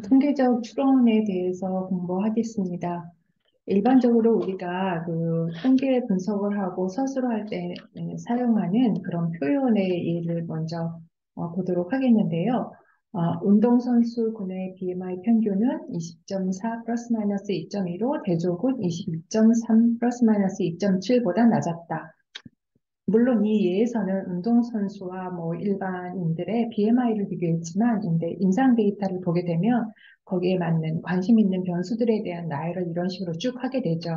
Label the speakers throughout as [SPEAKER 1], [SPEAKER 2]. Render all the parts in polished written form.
[SPEAKER 1] 통계적 추론에 대해서 공부하겠습니다. 일반적으로 우리가 그 통계 분석을 하고 서술할 때 사용하는 그런 표현의 예를 먼저 보도록 하겠는데요. 운동선수군의 BMI 평균은 20.4 플러스 마이너스 2.2로 대조군 22.3 플러스 마이너스 2.7보다 낮았다. 물론 이 예에서는 운동선수와 뭐 일반인들의 BMI를 비교했지만, 근데 임상 데이터를 보게 되면 거기에 맞는 관심 있는 변수들에 대한 나열을 이런 식으로 쭉 하게 되죠.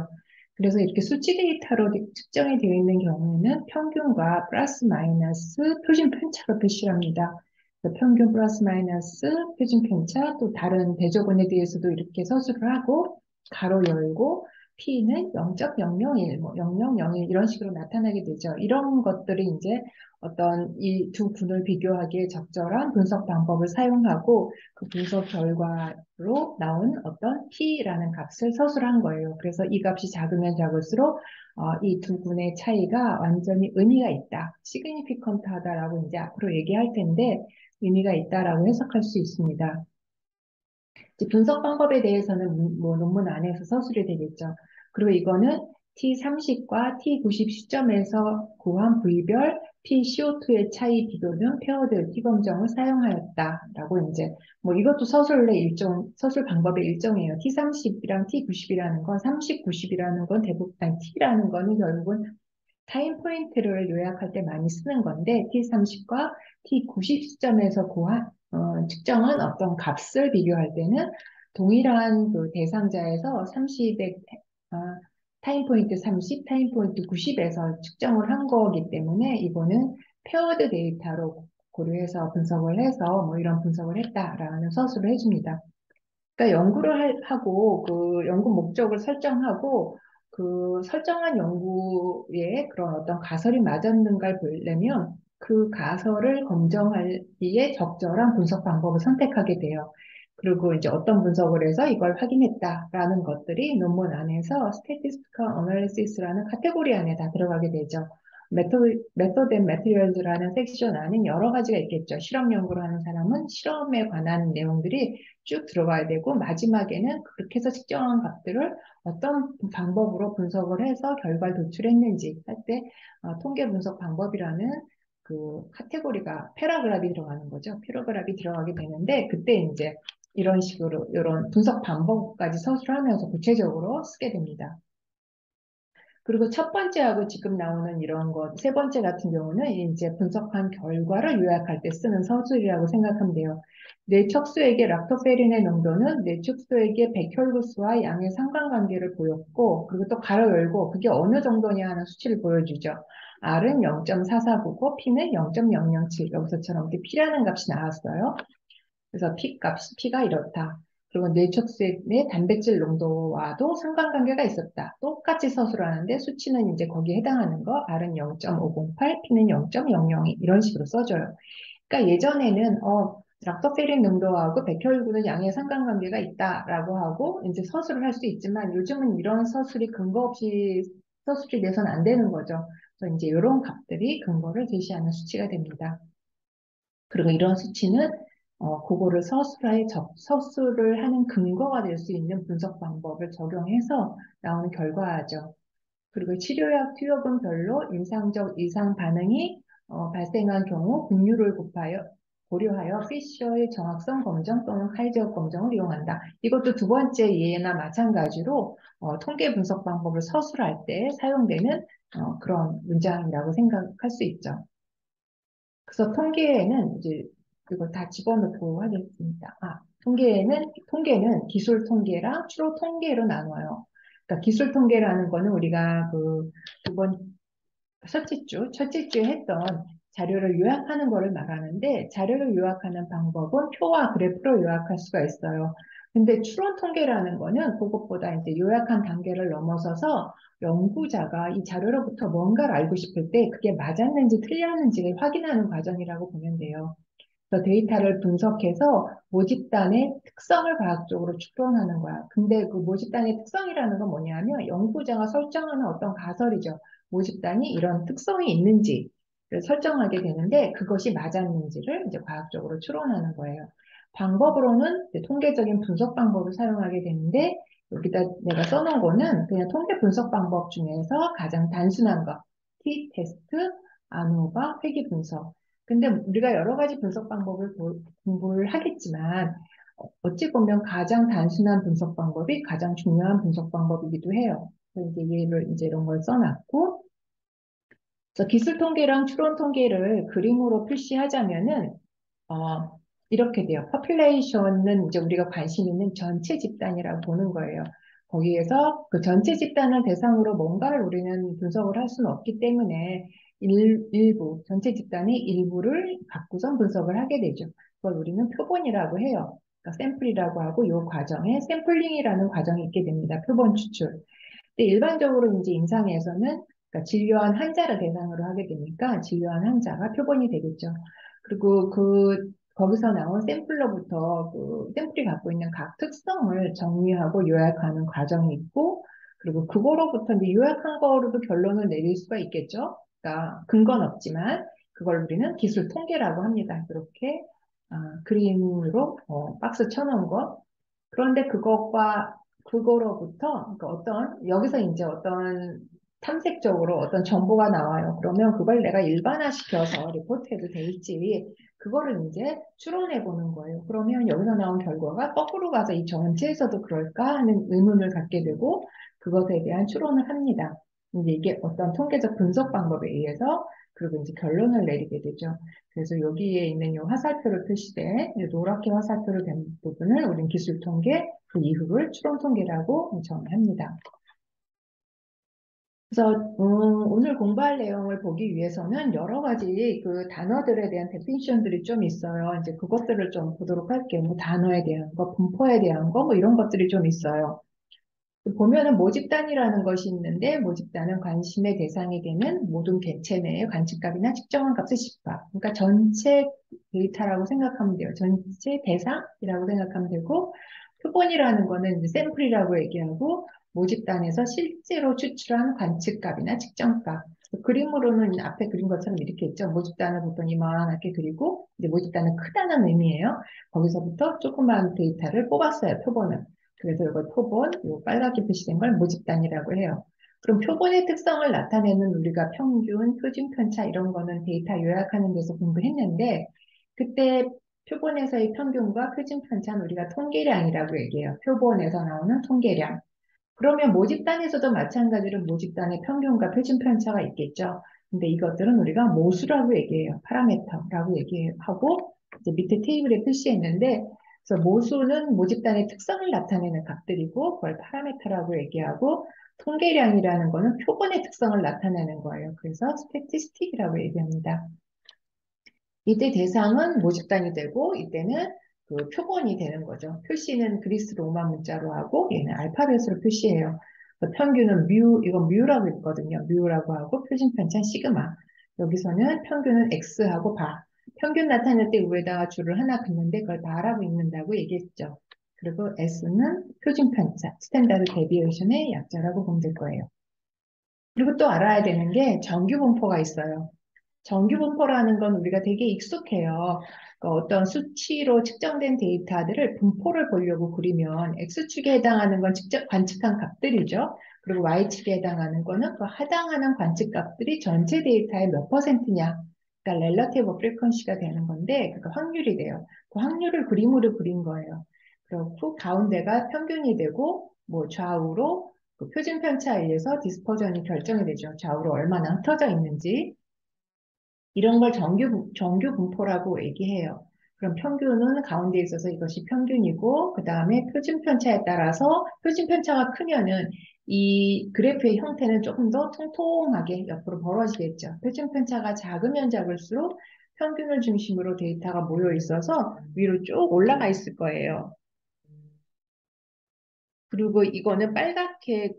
[SPEAKER 1] 그래서 이렇게 수치 데이터로 측정이 되어 있는 경우에는 평균과 플러스 마이너스 표준 편차로 표시를 합니다. 그래서 평균 플러스 마이너스 표준 편차, 또 다른 대조군에 대해서도 이렇게 서술을 하고 가로 열고 P는 0.001, 뭐 0001 이런 식으로 나타나게 되죠. 이런 것들이 이제 어떤 이 두 군을 비교하기에 적절한 분석 방법을 사용하고 그 분석 결과로 나온 어떤 P라는 값을 서술한 거예요. 그래서 이 값이 작으면 작을수록 이 두 군의 차이가 완전히 의미가 있다, 시그니피컨트하다라고 이제 앞으로 얘기할 텐데 의미가 있다라고 해석할 수 있습니다. 분석 방법에 대해서는 뭐 논문 안에서 서술이 되겠죠. 그리고 이거는 T30과 T90 시점에서 구한 부위별 PCO2의 차이 비교 등 페어드 T검정을 사용하였다라고 이제 뭐 이것도 서술 방법의 일종이에요. T30이랑 T90이라는 건 30, 90이라는 건 대부분 T라는 거는 결국은 타임 포인트를 요약할 때 많이 쓰는 건데 T30과 T90 시점에서 측정한 어떤 값을 비교할 때는 동일한 그 대상자에서 30의 타임 포인트 30, 타임 포인트 90에서 측정을 한 거기 때문에 이거는 페어드 데이터로 고려해서 분석을 해서 뭐 이런 분석을 했다라는 서술을 해줍니다. 그러니까 연구를 하고 그 연구 목적을 설정하고 그 설정한 연구에 그런 어떤 가설이 맞았는가를 보려면 그 가설을 검증하기에 적절한 분석 방법을 선택하게 돼요. 그리고 이제 어떤 분석을 해서 이걸 확인했다라는 것들이 논문 안에서 Statistical Analysis라는 카테고리 안에 다 들어가게 되죠. 메소드 앤 매티리얼즈라는 섹션 안에 여러 가지가 있겠죠. 실험 연구를 하는 사람은 실험에 관한 내용들이 쭉 들어가야 되고, 마지막에는 그렇게 해서 측정한 값들을 어떤 방법으로 분석을 해서 결과를 도출했는지 할 때 통계 분석 방법이라는 그 카테고리가 패러그раф이 들어가는 거죠. 패러그раф이 들어가게 되는데 그때 이제 이런 식으로 이런 분석 방법까지 서술하면서 구체적으로 쓰게 됩니다. 그리고 첫 번째하고 지금 나오는 이런 것, 세 번째 같은 경우는 이제 분석한 결과를 요약할 때 쓰는 서술이라고 생각하면 돼요. 뇌척수액의 락토페린의 농도는 뇌척수액의 백혈구수와 양의 상관관계를 보였고, 그리고 또 가로 열고 그게 어느 정도냐 하는 수치를 보여주죠. R은 0.4499, P는 0.007. 여기서처럼 이렇게 P라는 값이 나왔어요. 그래서 P가 이렇다. 그리고 뇌척수의 단백질 농도와도 상관관계가 있었다. 똑같이 서술하는데 수치는 이제 거기에 해당하는 거, R은 0.508, P는 0.002 이런 식으로 써줘요. 그러니까 예전에는 락토페린 농도하고 백혈구는 양의 상관관계가 있다라고 하고 이제 서술을 할 수 있지만 요즘은 이런 서술이 근거 없이 서술이 돼서는 안 되는 거죠. 그래서 이제 이런 값들이 근거를 제시하는 수치가 됩니다. 그리고 이런 수치는 그거를 서술을 하는 근거가 될 수 있는 분석 방법을 적용해서 나오는 결과죠. 그리고 치료약 투여분별로 임상적 이상 반응이 발생한 경우 분류를 고려하여 피셔의 정확성 검정 또는 카이저 검정을 이용한다. 이것도 두 번째 예나 마찬가지로 통계 분석 방법을 서술할 때 사용되는 그런 문장이라고 생각할 수 있죠. 그래서 통계에는 이제 이거 다 집어넣고 하겠습니다. 통계는 기술 통계랑 추로 통계로 나눠요. 그러니까 기술 통계라는 거는 우리가 그 두 번, 첫째 주에 했던 자료를 요약하는 거를 말하는데, 자료를 요약하는 방법은 표와 그래프로 요약할 수가 있어요. 근데 추론 통계라는 거는 그것보다 이제 요약한 단계를 넘어서서 연구자가 이 자료로부터 뭔가를 알고 싶을 때 그게 맞았는지 틀렸는지를 확인하는 과정이라고 보면 돼요. 그래서 데이터를 분석해서 모집단의 특성을 과학적으로 추론하는 거야. 근데 그 모집단의 특성이라는 건 뭐냐면 연구자가 설정하는 어떤 가설이죠. 모집단이 이런 특성이 있는지를 설정하게 되는데 그것이 맞았는지를 이제 과학적으로 추론하는 거예요. 방법으로는 이제 통계적인 분석 방법을 사용하게 되는데 여기다 내가 써놓은 거는 그냥 통계 분석 방법 중에서 가장 단순한 거. t-테스트, 아노바, 회귀 분석. 근데 우리가 여러 가지 분석 방법을 공부를 하겠지만 어찌 보면 가장 단순한 분석 방법이 가장 중요한 분석 방법이기도 해요. 그래서 이제 얘를 이제 이런 걸 써놨고 그래서 기술 통계랑 추론 통계를 그림으로 표시하자면은 어, 이렇게 돼요. population은 이제 우리가 관심 있는 전체 집단이라고 보는 거예요. 거기에서 그 전체 집단을 대상으로 뭔가를 우리는 분석을 할 수는 없기 때문에 일부, 전체 집단의 일부를 갖고선 분석을 하게 되죠. 그걸 우리는 표본이라고 해요. 그러니까 샘플이라고 하고 이 과정에 샘플링이라는 과정이 있게 됩니다. 표본 추출. 근데 일반적으로 이제 임상에서는 그러니까 진료한 환자를 대상으로 하게 되니까 진료한 환자가 표본이 되겠죠. 그리고 거기서 나온 샘플로부터 그 샘플이 갖고 있는 각 특성을 정리하고 요약하는 과정이 있고, 그리고 그거로부터 이제 요약한 거로도 결론을 내릴 수가 있겠죠. 그러니까 근거는 없지만 그걸 우리는 기술 통계라고 합니다. 이렇게 그림으로 박스 쳐놓은 거. 그런데 그거로부터, 그러니까 여기서 이제 어떤 탐색적으로 어떤 정보가 나와요. 그러면 그걸 내가 일반화시켜서 리포트해도 될지, 그거를 이제 추론해 보는 거예요. 그러면 여기서 나온 결과가 거꾸로 가서 이 전체에서도 그럴까 하는 의문을 갖게 되고, 그것에 대한 추론을 합니다. 이제 이게 어떤 통계적 분석 방법에 의해서, 그리고 이제 결론을 내리게 되죠. 그래서 여기에 있는 이 화살표로 표시된 이 노랗게 화살표로 된 부분을 우리는 기술 통계, 그 이후를 추론 통계라고 정의합니다. 그래서 오늘 공부할 내용을 보기 위해서는 여러 가지 그 단어들에 대한 데피니션들이 좀 있어요. 이제 그것들을 좀 보도록 할게요. 뭐 단어에 대한 거, 분포에 대한 거, 뭐 이런 것들이 좀 있어요. 보면은 모집단이라는 것이 있는데 모집단은 관심의 대상이 되는 모든 객체 내의 관측값이나 측정한 값을 집합. 그러니까 전체 데이터라고 생각하면 돼요. 전체 대상이라고 생각하면 되고 표본이라는 거는 이제 샘플이라고 얘기하고 모집단에서 실제로 추출한 관측값이나 측정값. 그림으로는 앞에 그린 것처럼 이렇게 있죠. 모집단을 보통 이만하게 그리고 이제 모집단은 크다는 의미예요. 거기서부터 조그만 데이터를 뽑았어요. 표본은. 그래서 이걸 표본, 이 빨갛게 표시된 걸 모집단이라고 해요. 그럼 표본의 특성을 나타내는 우리가 평균, 표준 편차 이런 거는 데이터 요약하는 데서 공부했는데 그때 표본에서의 평균과 표준 편차는 우리가 통계량이라고 얘기해요. 표본에서 나오는 통계량. 그러면 모집단에서도 마찬가지로 모집단의 평균과 표준 편차가 있겠죠. 근데 이것들은 우리가 모수라고 얘기해요. 파라메터라고 얘기하고 이제 밑에 테이블에 표시했는데 그래서 모수는 모집단의 특성을 나타내는 값들이고 그걸 파라메터라고 얘기하고 통계량이라는 거는 표본의 특성을 나타내는 거예요. 그래서 스태티스틱이라고 얘기합니다. 이때 대상은 모집단이 되고 이때는 그 표본이 되는 거죠. 표시는 그리스 로마 문자로 하고 얘는 알파벳으로 표시해요. 평균은 이건 뮤라고 있거든요. 뮤라고 하고 표준 편차 시그마. 여기서는 평균은 x하고 바. 평균 나타낼 때 위에다가 줄을 하나 긋는데 그걸 바라고 읽는다고 얘기했죠. 그리고 s는 표준 편차, 스탠다드 데비에이션의 약자라고 보면 될 거예요. 그리고 또 알아야 되는 게 정규 분포가 있어요. 정규 분포라는 건 우리가 되게 익숙해요. 그러니까 어떤 수치로 측정된 데이터들을 분포를 보려고 그리면 X축에 해당하는 건 직접 관측한 값들이죠. 그리고 Y축에 해당하는 거는 그 해당하는 관측 값들이 전체 데이터의 몇 퍼센트냐. 그러니까 relative frequency가 되는 건데, 그러니까 확률이 돼요. 그 확률을 그림으로 그린 거예요. 그렇고, 가운데가 평균이 되고, 뭐 좌우로 그 표준 편차에 의해서 디스퍼전이 결정이 되죠. 좌우로 얼마나 흩어져 있는지. 이런 걸 정규 분포라고 얘기해요. 그럼 평균은 가운데 있어서 이것이 평균이고, 그 다음에 표준 편차에 따라서 표준 편차가 크면은 이 그래프의 형태는 조금 더 통통하게 옆으로 벌어지겠죠. 표준 편차가 작으면 작을수록 평균을 중심으로 데이터가 모여 있어서 위로 쭉 올라가 있을 거예요. 그리고 이거는 빨갛게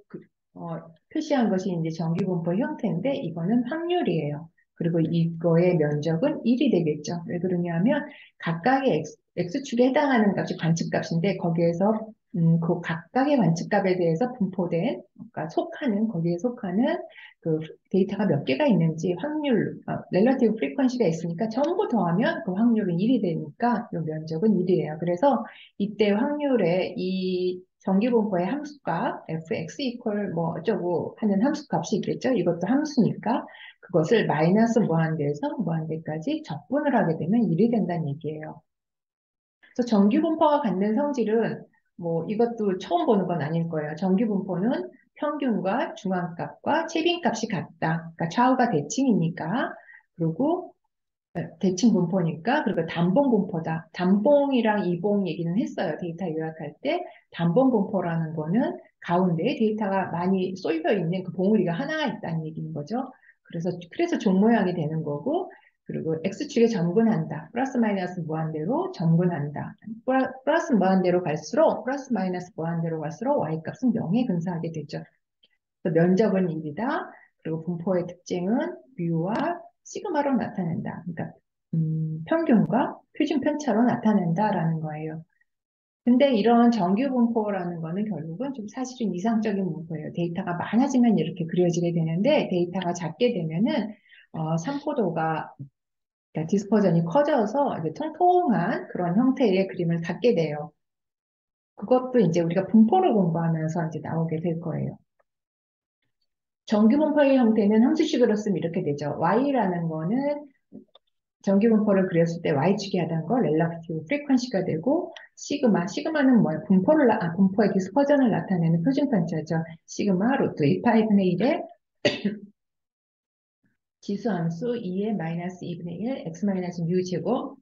[SPEAKER 1] 표시한 것이 이제 정기분포 형태인데 이거는 확률이에요. 그리고 이거의 면적은 1이 되겠죠. 왜 그러냐면 각각의 X축에 해당하는 값이 관측값인데 거기에서 그 각각의 관측값에 대해서 분포된, 그러니까 거기에 속하는 그 데이터가 몇 개가 있는지 확률, 렐러티브 프리퀀시가 있으니까 전부 더하면 그 확률은 1이 되니까 이 면적은 1이에요. 그래서 이때 확률에 이 정기분포의 함수값, fx 이퀄 뭐 어쩌고 하는 함수값이 있겠죠. 이것도 함수니까 그것을 마이너스 무한대에서 무한대까지 적분을 하게 되면 1이 된다는 얘기예요. 그래서 정규분포가 갖는 성질은 뭐 이것도 처음 보는 건 아닐 거예요. 정규분포는 평균과 중앙값과 최빈값이 같다. 그러니까 좌우가 대칭이니까. 그리고 대칭 분포니까. 그리고 단봉 분포다. 단봉이랑 이봉 얘기는 했어요. 데이터 요약할 때. 단봉 분포라는 거는 가운데에 데이터가 많이 쏠려 있는 그 봉우리가 하나가 있다는 얘기인 거죠. 그래서 종 모양이 되는 거고, 그리고 X축에 점근한다. 플러스 마이너스 무한대로 점근한다. 플러스 무한대로 갈수록, 플러스 마이너스 무한대로 갈수록 Y값은 0에 근사하게 되죠. 그래서 면적은 1이다. 그리고 분포의 특징은 뮤와 시그마로 나타낸다. 그러니까 평균과 표준 편차로 나타낸다라는 거예요. 근데 이런 정규 분포라는 거는 결국은 좀 사실은 이상적인 분포예요. 데이터가 많아지면 이렇게 그려지게 되는데 데이터가 작게 되면은 산포도가 그러니까 디스퍼전이 커져서 이제 통통한 그런 형태의 그림을 갖게 돼요. 그것도 이제 우리가 분포를 공부하면서 이제 나오게 될 거예요. 정규 분포의 형태는 함수식으로 쓰면 이렇게 되죠. y라는 거는 정규 분포를 그렸을 때 y축이 하던 거 렐러티브 프리퀀시가 되고 시그마는 뭐예요? 분포의 디스퍼전을 나타내는 표준 편차죠. 시그마 루트 2파이분의 1에 지수함수 2의 마이너스 2분의 1 x 마이너스 뮤 제곱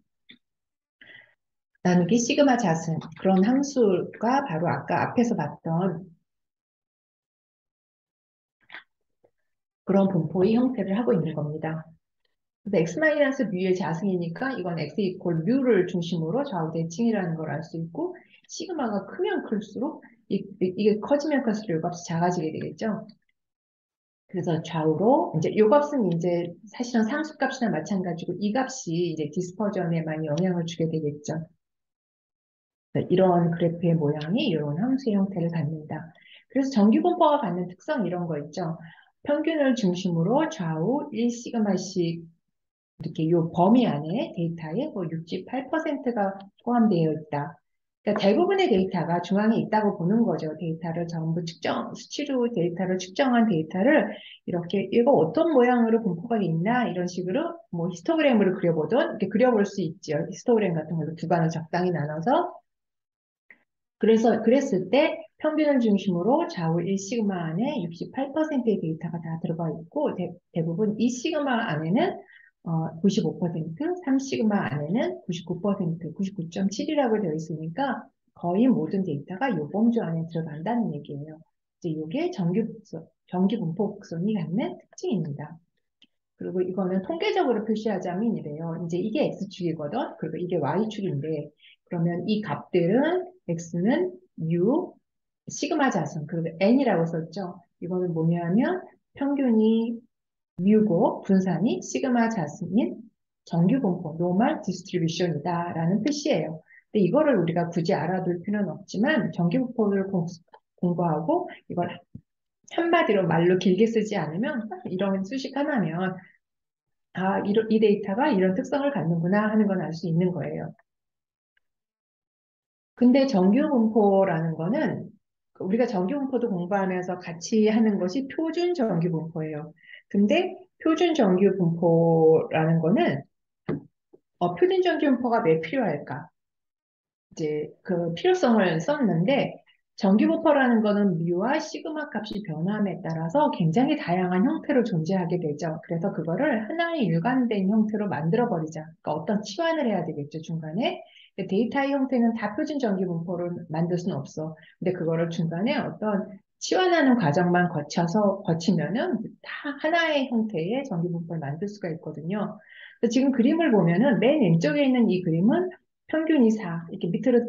[SPEAKER 1] 나누기 시그마 자승 그런 함수가 바로 아까 앞에서 봤던 그런 분포의 형태를 하고 있는 겁니다. 그래서 x 뮤의 자승이니까 이건 x 이퀄 뮤를 중심으로 좌우 대칭이라는 걸 알 수 있고 시그마가 크면 클수록 이게 커지면 클수록 이 값이 작아지게 되겠죠. 그래서 좌우로 이제 이 값은 이제 사실은 상수값이나 마찬가지고 이 값이 이제 디스퍼전에 많이 영향을 주게 되겠죠. 이런 그래프의 모양이 이런 함수의 형태를 갖는다. 그래서 정규분포가 갖는 특성 이런 거 있죠. 평균을 중심으로 좌우 1시그마씩 이렇게 이 범위 안에 데이터에 뭐 68%가 포함되어 있다. 그러니까 대부분의 데이터가 중앙에 있다고 보는 거죠. 데이터를 전부 수치로 데이터를 측정한 데이터를 이렇게 이거 어떤 모양으로 분포가 있나 이런 식으로 뭐 히스토그램으로 그려보던 이렇게 그려볼 수 있죠. 히스토그램 같은 걸로 구간을 적당히 나눠서 그랬을 때 평균을 중심으로 좌우 1시그마 안에 68%의 데이터가 다 들어가 있고 대부분 2시그마 안에는 95%, 3시그마 안에는 99%, 99.7이라고 되어 있으니까 거의 모든 데이터가 요 범주 안에 들어간다는 얘기예요. 이제 이게 정기 분포 곡선이 갖는 특징입니다. 그리고 이거는 통계적으로 표시하자면 이래요. 이제 이게 X축이거든. 그리고 이게 Y축인데 그러면 이 값들은 X는 U, 시그마 자승, 그리고 N이라고 썼죠. 이거는 뭐냐면 평균이 U고 분산이 시그마 자승인 정규분포, 노멀 디스트리뷰션이다라는 뜻이에요. 근데 이거를 우리가 굳이 알아둘 필요는 없지만 정규분포를 공부하고 이걸 한마디로 말로 길게 쓰지 않으면 이런 수식 하나면 이 데이터가 이런 특성을 갖는구나 하는 건 알 수 있는 거예요. 근데 정규분포라는 거는 우리가 정규분포도 공부하면서 같이 하는 것이 표준 정규분포예요. 근데 표준 정규분포라는 거는 표준 정규분포가 왜 필요할까? 이제 그 필요성을 썼는데 정규분포라는 거는 뮤와 시그마 값이 변함에 따라서 굉장히 다양한 형태로 존재하게 되죠. 그래서 그거를 하나의 일관된 형태로 만들어 버리자. 그러니까 어떤 치환을 해야 되겠죠, 중간에. 데이터의 형태는 다 표준 정규분포를 만들 수는 없어. 근데 그거를 중간에 어떤 치환하는 과정만 거치면은 다 하나의 형태의 정규분포를 만들 수가 있거든요. 지금 그림을 보면은 맨 왼쪽에 있는 이 그림은 평균이 4. 이렇게 밑으로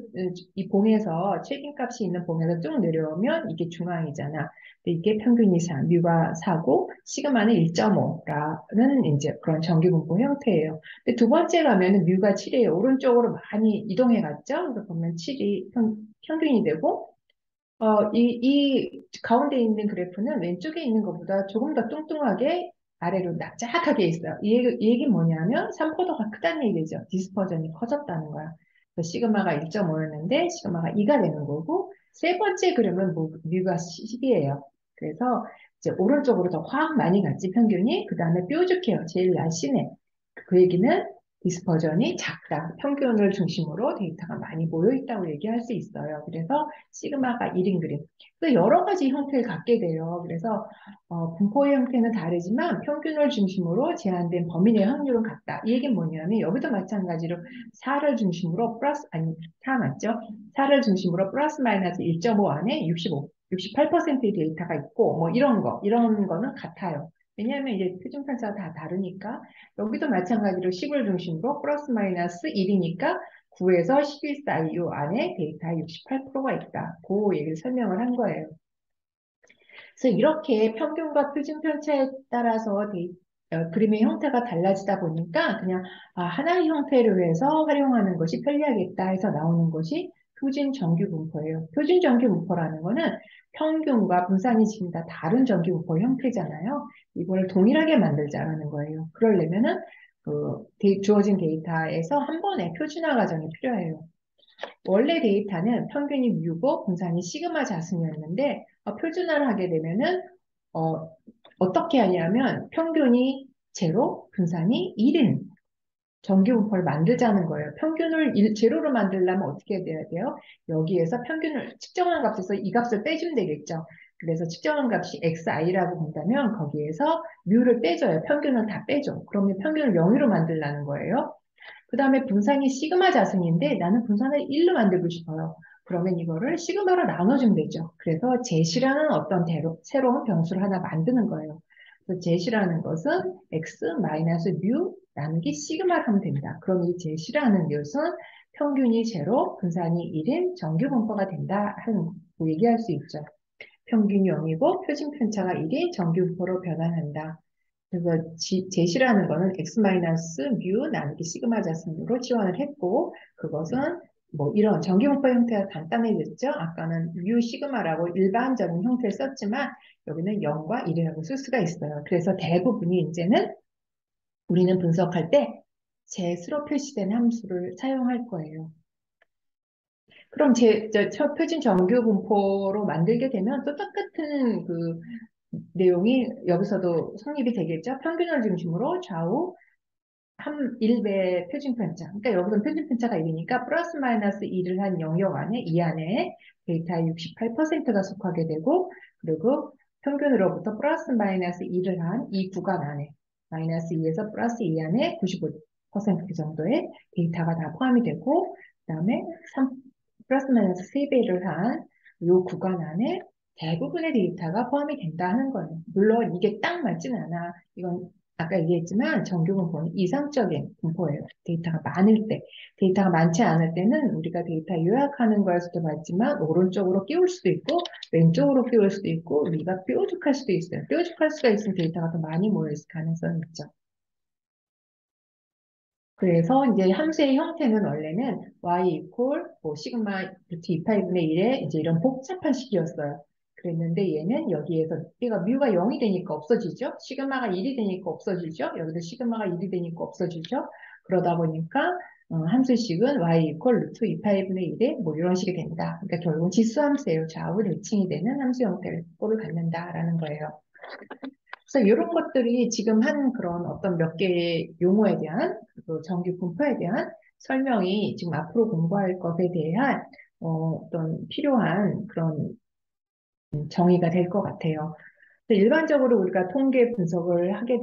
[SPEAKER 1] 이 봉에서 최빈값이 있는 봉에서 쭉 내려오면 이게 중앙이잖아. 근데 이게 평균이 4, 뮤가 4고 시그마는 1.5라는 이제 그런 정규분포 형태예요. 근데 두 번째 가면은 뮤가 7이에요. 오른쪽으로 많이 이동해 갔죠. 그래서 보면 7이 평균이 되고 이 가운데 있는 그래프는 왼쪽에 있는 것보다 조금 더 뚱뚱하게 아래로 납작하게 있어요. 이 얘기는 뭐냐면 3포더가 크다는 얘기죠. 디스퍼전이 커졌다는 거야. 그래서 시그마가 1.5였는데 시그마가 2가 되는 거고 세 번째 그림은 뮤가 10이에요. 그래서 이제 오른쪽으로 더 확 많이 갔지 평균이. 그 다음에 뾰족해요. 제일 날씬해. 그 얘기는 디스퍼전이 작다. 평균을 중심으로 데이터가 많이 모여 있다고 얘기할 수 있어요. 그래서 시그마가 1인 그림. 또 여러 가지 형태를 갖게 돼요. 그래서 분포의 형태는 다르지만 평균을 중심으로 제한된 범위 내 확률은 같다. 이 얘기는 뭐냐면 여기도 마찬가지로 4를 중심으로 플러스 아니 4 맞죠? 4를 중심으로 플러스 마이너스 1.5 안에 68%의 데이터가 있고 뭐 이런 거는 같아요. 왜냐하면 이제 표준 편차가 다 다르니까 여기도 마찬가지로 10을 중심으로 플러스 마이너스 1이니까 9에서 11 사이 요 안에 데이터의 68%가 있다. 그 얘기를 설명을 한 거예요. 그래서 이렇게 평균과 표준 편차에 따라서 그림의 형태가 달라지다 보니까 그냥 하나의 형태로 해서 활용하는 것이 편리하겠다 해서 나오는 것이 표준 정규 분포예요. 표준 정규 분포라는 거는 평균과 분산이 지금 다 다른 정규 분포 형태잖아요. 이걸 동일하게 만들자라는 거예요. 그러려면은 주어진 데이터에서 한 번에 표준화 과정이 필요해요. 원래 데이터는 평균이 뮤고 분산이 시그마 자승이었는데 표준화를 하게 되면은 어, 어떻게 하냐면 평균이 제로, 분산이 1인 정규 분포를 만들자는 거예요. 평균을 제로로 만들려면 어떻게 돼야 돼요? 여기에서 평균을 측정한 값에서 이 값을 빼주면 되겠죠. 그래서 측정한 값이 xi라고 본다면 거기에서 뮤를 빼줘요. 평균을 다 빼줘. 그러면 평균을 0으로 만들라는 거예요. 그 다음에 분산이 시그마 자승인데 나는 분산을 1로 만들고 싶어요. 그러면 이거를 시그마로 나눠주면 되죠. 그래서 제시라는 어떤 새로운 변수를 하나 만드는 거예요. 그래서 제시라는 것은 x 마이너스 뮤 나누기 시그마를 하면 됩니다. 그럼 이 제시라는 것은 평균이 제로, 분산이 1인 정규 분포가 된다 하는 거 얘기할 수 있죠. 평균이 0이고 표준 편차가 1인 정규 분포로 변환한다. 그래서 제시라는 거는 x-뮤 나누기 시그마 자승으로 지원을 했고 그것은 뭐 이런 정기분포 형태가 간단해졌죠. 아까는 뮤 시그마라고 일반적인 형태를 썼지만 여기는 0과 1이라고 쓸 수가 있어요. 그래서 대부분이 이제는 우리는 분석할 때 제수로 표시된 함수를 사용할 거예요. 그럼 표준 정규 분포로 만들게 되면 또 똑같은 내용이 여기서도 성립이 되겠죠. 평균을 중심으로 좌우 1배 표준 편차. 그러니까 여기서 표준 편차가 1이니까 플러스 마이너스 2를 한 영역 안에, 이 안에 데이터의 68%가 속하게 되고, 그리고 평균으로부터 플러스 마이너스 2를 한 이 구간 안에, 마이너스 2에서 플러스 2 안에 95% 정도의 데이터가 다 포함이 되고, 그 다음에 플러스 마이너스 3배를 한 이 구간 안에 대부분의 데이터가 포함이 된다 하는 거예요. 물론 이게 딱 맞지는 않아. 이건 아까 얘기했지만 정규 분포는 이상적인 분포예요. 데이터가 많을 때. 데이터가 많지 않을 때는 우리가 데이터 요약하는 거에서도 봤지만 오른쪽으로 끼울 수도 있고 왼쪽으로 끼울 수도 있고 위가 뾰족할 수도 있어요. 뾰족할 수가 있으면 데이터가 더 많이 모여있을 가능성이 있죠. 그래서 이제 함수의 형태는 원래는 y 이퀄 뭐 시그마 루트 2파이분의 1의 이제 이런 복잡한 식이었어요. 그랬는데 얘는 여기에서 얘가 뮤가 0이 되니까 없어지죠. 시그마가 1이 되니까 없어지죠. 여기도 시그마가 1이 되니까 없어지죠. 그러다 보니까 함수식은 y 이퀄 루트 2파이분의 1의 뭐 이런 식이 된다. 그러니까 결국은 지수함수예요. 좌우 대칭이 되는 함수 형태를 갖는다라는 거예요. 그래서 이런 것들이 지금 한 그런 어떤 몇 개의 용어에 대한 정규 분포에 대한 설명이 지금 앞으로 공부할 것에 대한 어떤 필요한 그런 정의가 될 것 같아요. 일반적으로 우리가 통계 분석을 하게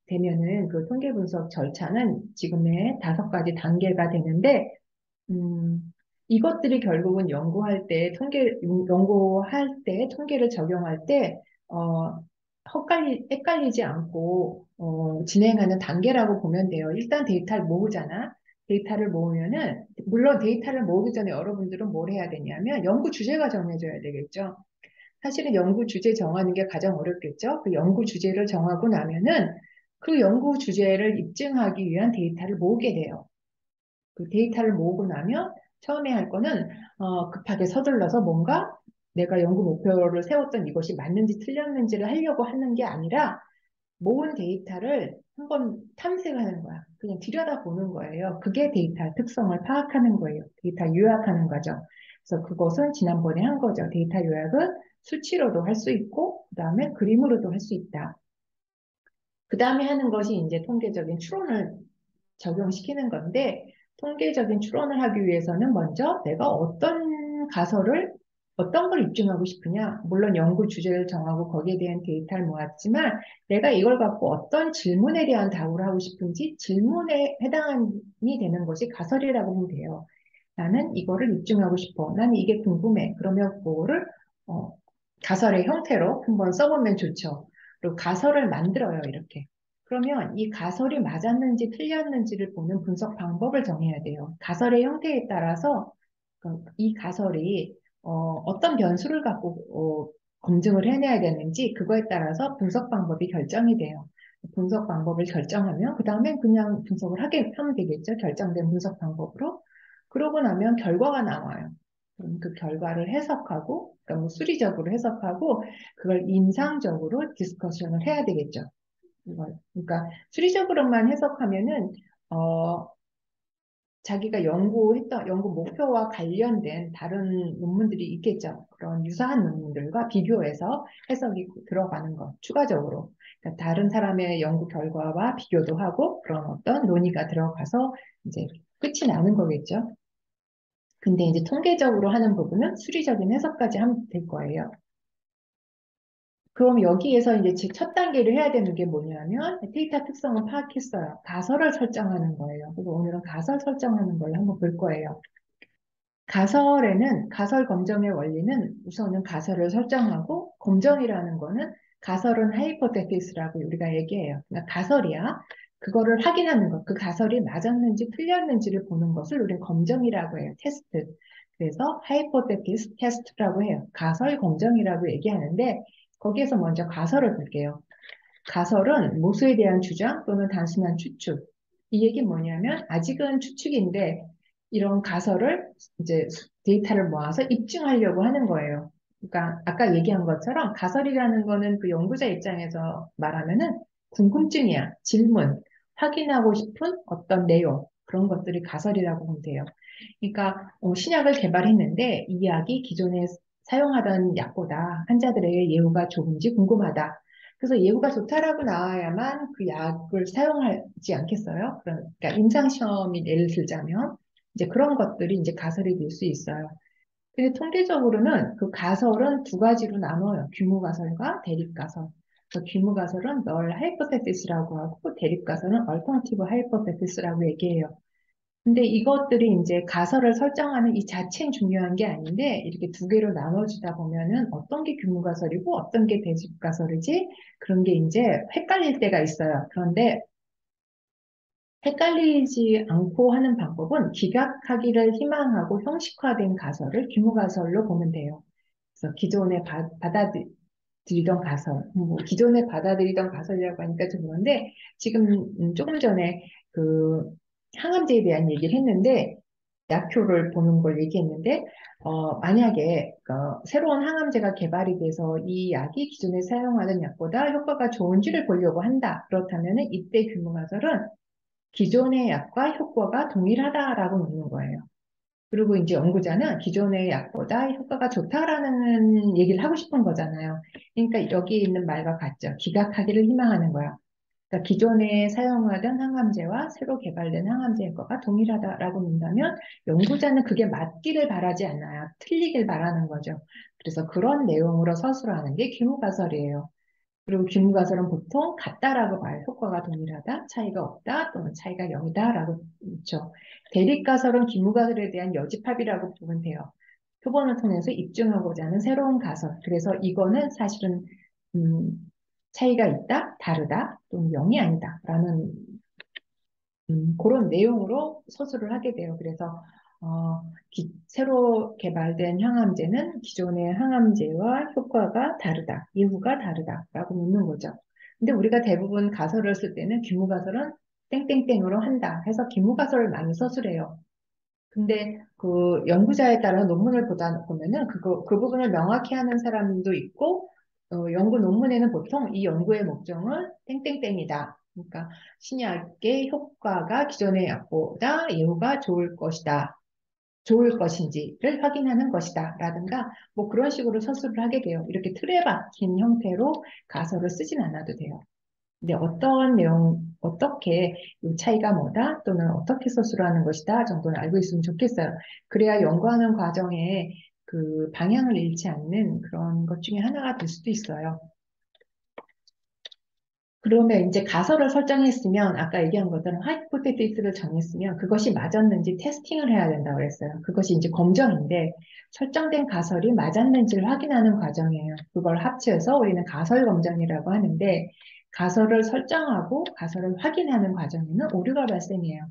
[SPEAKER 1] 되면은 그 통계 분석 절차는 지금의 5가지 단계가 되는데 음, 이것들이 결국은 연구할 때, 통계를 적용할 때, 헷갈리지 않고, 진행하는 단계라고 보면 돼요. 일단 데이터를 모으잖아. 데이터를 모으면은, 물론 데이터를 모으기 전에 여러분들은 뭘 해야 되냐면, 연구 주제가 정해져야 되겠죠. 사실은 연구 주제 정하는 게 가장 어렵겠죠. 그 연구 주제를 정하고 나면은, 그 연구 주제를 입증하기 위한 데이터를 모으게 돼요. 그 데이터를 모으고 나면 처음에 할 거는 급하게 서둘러서 뭔가 내가 연구 목표를 세웠던 이것이 맞는지 틀렸는지를 하려고 하는 게 아니라 모은 데이터를 한번 탐색하는 거야. 그냥 들여다보는 거예요. 그게 데이터의 특성을 파악하는 거예요. 데이터 요약하는 거죠. 그래서 그것은 지난번에 한 거죠. 데이터 요약은 수치로도 할 수 있고, 그 다음에 그림으로도 할 수 있다. 그 다음에 하는 것이 이제 통계적인 추론을 적용시키는 건데, 통계적인 추론을 하기 위해서는 먼저 내가 어떤 걸 입증하고 싶으냐. 물론 연구 주제를 정하고 거기에 대한 데이터를 모았지만, 내가 이걸 갖고 어떤 질문에 대한 답을 하고 싶은지 질문에 해당이 되는 것이 가설이라고 보면 돼요. 나는 이거를 입증하고 싶어. 나는 이게 궁금해. 그러면 그거를 어, 가설의 형태로 한번 써보면 좋죠. 그리고 가설을 만들어요, 이렇게. 그러면 이 가설이 맞았는지 틀렸는지를 보는 분석 방법을 정해야 돼요. 가설의 형태에 따라서 이 가설이 떤 변수를 갖고 검증을 해내야 되는지 그거에 따라서 분석 방법이 결정이 돼요. 분석 방법을 결정하면 그 다음에 그냥 분석을 하면 되겠죠. 결정된 분석 방법으로. 그러고 나면 결과가 나와요. 그럼 그 결과를 해석하고, 그러니까 뭐 수리적으로 해석하고, 그걸 임상적으로 디스커션을 해야 되겠죠. 그러니까 수리적으로만 해석하면은 어, 자기가 연구 목표와 관련된 다른 논문들이 있겠죠. 그런 유사한 논문들과 비교해서 해석이 들어가는 것, 추가적으로. 그러니까 다른 사람의 연구 결과와 비교도 하고 그런 어떤 논의가 들어가서 이제 끝이 나는 거겠죠. 근데 이제 통계적으로 하는 부분은 수리적인 해석까지 하면 될 거예요. 그럼 여기에서 이제 첫 단계를 해야 되는 게 뭐냐면 데이터 특성을 파악했어요. 가설을 설정하는 거예요. 그래서 오늘은 가설 설정하는 걸 한번 볼 거예요. 가설 검정의 원리는 우선은 가설을 설정하고 검정이라는 거는 가설은 하이포테시스라고 우리가 얘기해요. 그러니까 가설이야. 그거를 확인하는 것, 그 가설이 맞았는지 틀렸는지를 보는 것을 우리는 검정이라고 해요. 테스트. 그래서 하이포테시스 테스트라고 해요. 가설 검정이라고 얘기하는데 거기에서 먼저 가설을 볼게요. 가설은 모수에 대한 주장 또는 단순한 추측. 이 얘기 뭐냐면 아직은 추측인데 이런 가설을 이제 데이터를 모아서 입증하려고 하는 거예요. 그러니까 아까 얘기한 것처럼 가설이라는 거는 그 연구자 입장에서 말하면은 궁금증이야, 질문, 확인하고 싶은 어떤 내용, 그런 것들이 가설이라고 보면 돼요. 그러니까 신약을 개발했는데 이 약이 기존에 사용하던 약보다 환자들에게 예후가 좋은지 궁금하다. 그래서 예후가 좋다라고 나와야만 그 약을 사용하지 않겠어요? 그러니까 임상시험이 예를 들자면 이제 그런 것들이 이제 가설이 될 수 있어요. 근데 통계적으로는 그 가설은 두 가지로 나눠요. 규모 가설과 대립 가설. 그래서 규모 가설은 널 하이포테시스라고 하고 대립 가설은 얼터너티브 하이포테시스라고 얘기해요. 근데 이것들이 이제 가설을 설정하는 이 자체는 중요한 게 아닌데 이렇게 두 개로 나눠주다 보면은 어떤 게 규모 가설이고 어떤 게 대립 가설이지 그런 게 이제 헷갈릴 때가 있어요. 그런데 헷갈리지 않고 하는 방법은 기각하기를 희망하고 형식화된 가설을 규모 가설로 보면 돼요. 그래서 기존에 받아들이던 가설, 뭐 기존에 받아들이던 가설이라고 하니까 좀 그런데 지금 조금 전에 그 항암제에 대한 얘기를 했는데 약효를 보는 걸 얘기했는데 만약에 새로운 항암제가 개발이 돼서 이 약이 기존에 사용하는 약보다 효과가 좋은지를 보려고 한다. 그렇다면 이때 규모 가설은 기존의 약과 효과가 동일하다라고 묻는 거예요. 그리고 이제 연구자는 기존의 약보다 효과가 좋다라는 얘기를 하고 싶은 거잖아요. 그러니까 여기 있는 말과 같죠. 기각하기를 희망하는 거야. 그러니까 기존에 사용하던 항암제와 새로 개발된 항암제 효과가 동일하다라고 묻는다면 연구자는 그게 맞기를 바라지 않아요. 틀리길 바라는 거죠. 그래서 그런 내용으로 서술하는 게 규모가설이에요. 그리고 규모가설은 보통 같다라고 봐요. 효과가 동일하다, 차이가 없다, 또는 차이가 0이다라고 묻죠. 대립가설은 규모가설에 대한 여집합이라고 보면 돼요. 표본을 통해서 입증하고자 하는 새로운 가설. 그래서 이거는 사실은 음, 차이가 있다, 다르다, 또는 0이 아니다라는 그런 내용으로 서술을 하게 돼요. 그래서 새로 개발된 항암제는 기존의 항암제와 효과가 다르다, 이유가 다르다라고 묻는 거죠. 근데 우리가 대부분 가설을 쓸 때는 규모 가설은 땡땡땡으로 한다 해서 규모 가설을 많이 서술해요. 근데 그 연구자에 따라 논문을 보다 보면은 그 부분을 명확히 하는 사람도 있고, 연구 논문에는 보통 이 연구의 목적은 땡땡땡이다. 그러니까 신약의 효과가 기존의 약보다 예후가 좋을 것인지를 확인하는 것이다. 라든가, 뭐 그런 식으로 서술을 하게 돼요. 이렇게 틀에 박힌 형태로 가설을 쓰진 않아도 돼요. 근데 어떤 내용, 어떻게 이 차이가 뭐다 또는 어떻게 서술하는 것이다 정도는 알고 있으면 좋겠어요. 그래야 연구하는 과정에 그 방향을 잃지 않는 그런 것 중에 하나가 될 수도 있어요. 그러면 이제 가설을 설정했으면 아까 얘기한 것처럼 하이포테시스를 정했으면 그것이 맞았는지 테스팅을 해야 된다고 그랬어요. 그것이 이제 검정인데 설정된 가설이 맞았는지를 확인하는 과정이에요. 그걸 합쳐서 우리는 가설 검정이라고 하는데 가설을 설정하고 가설을 확인하는 과정에는 오류가 발생해요.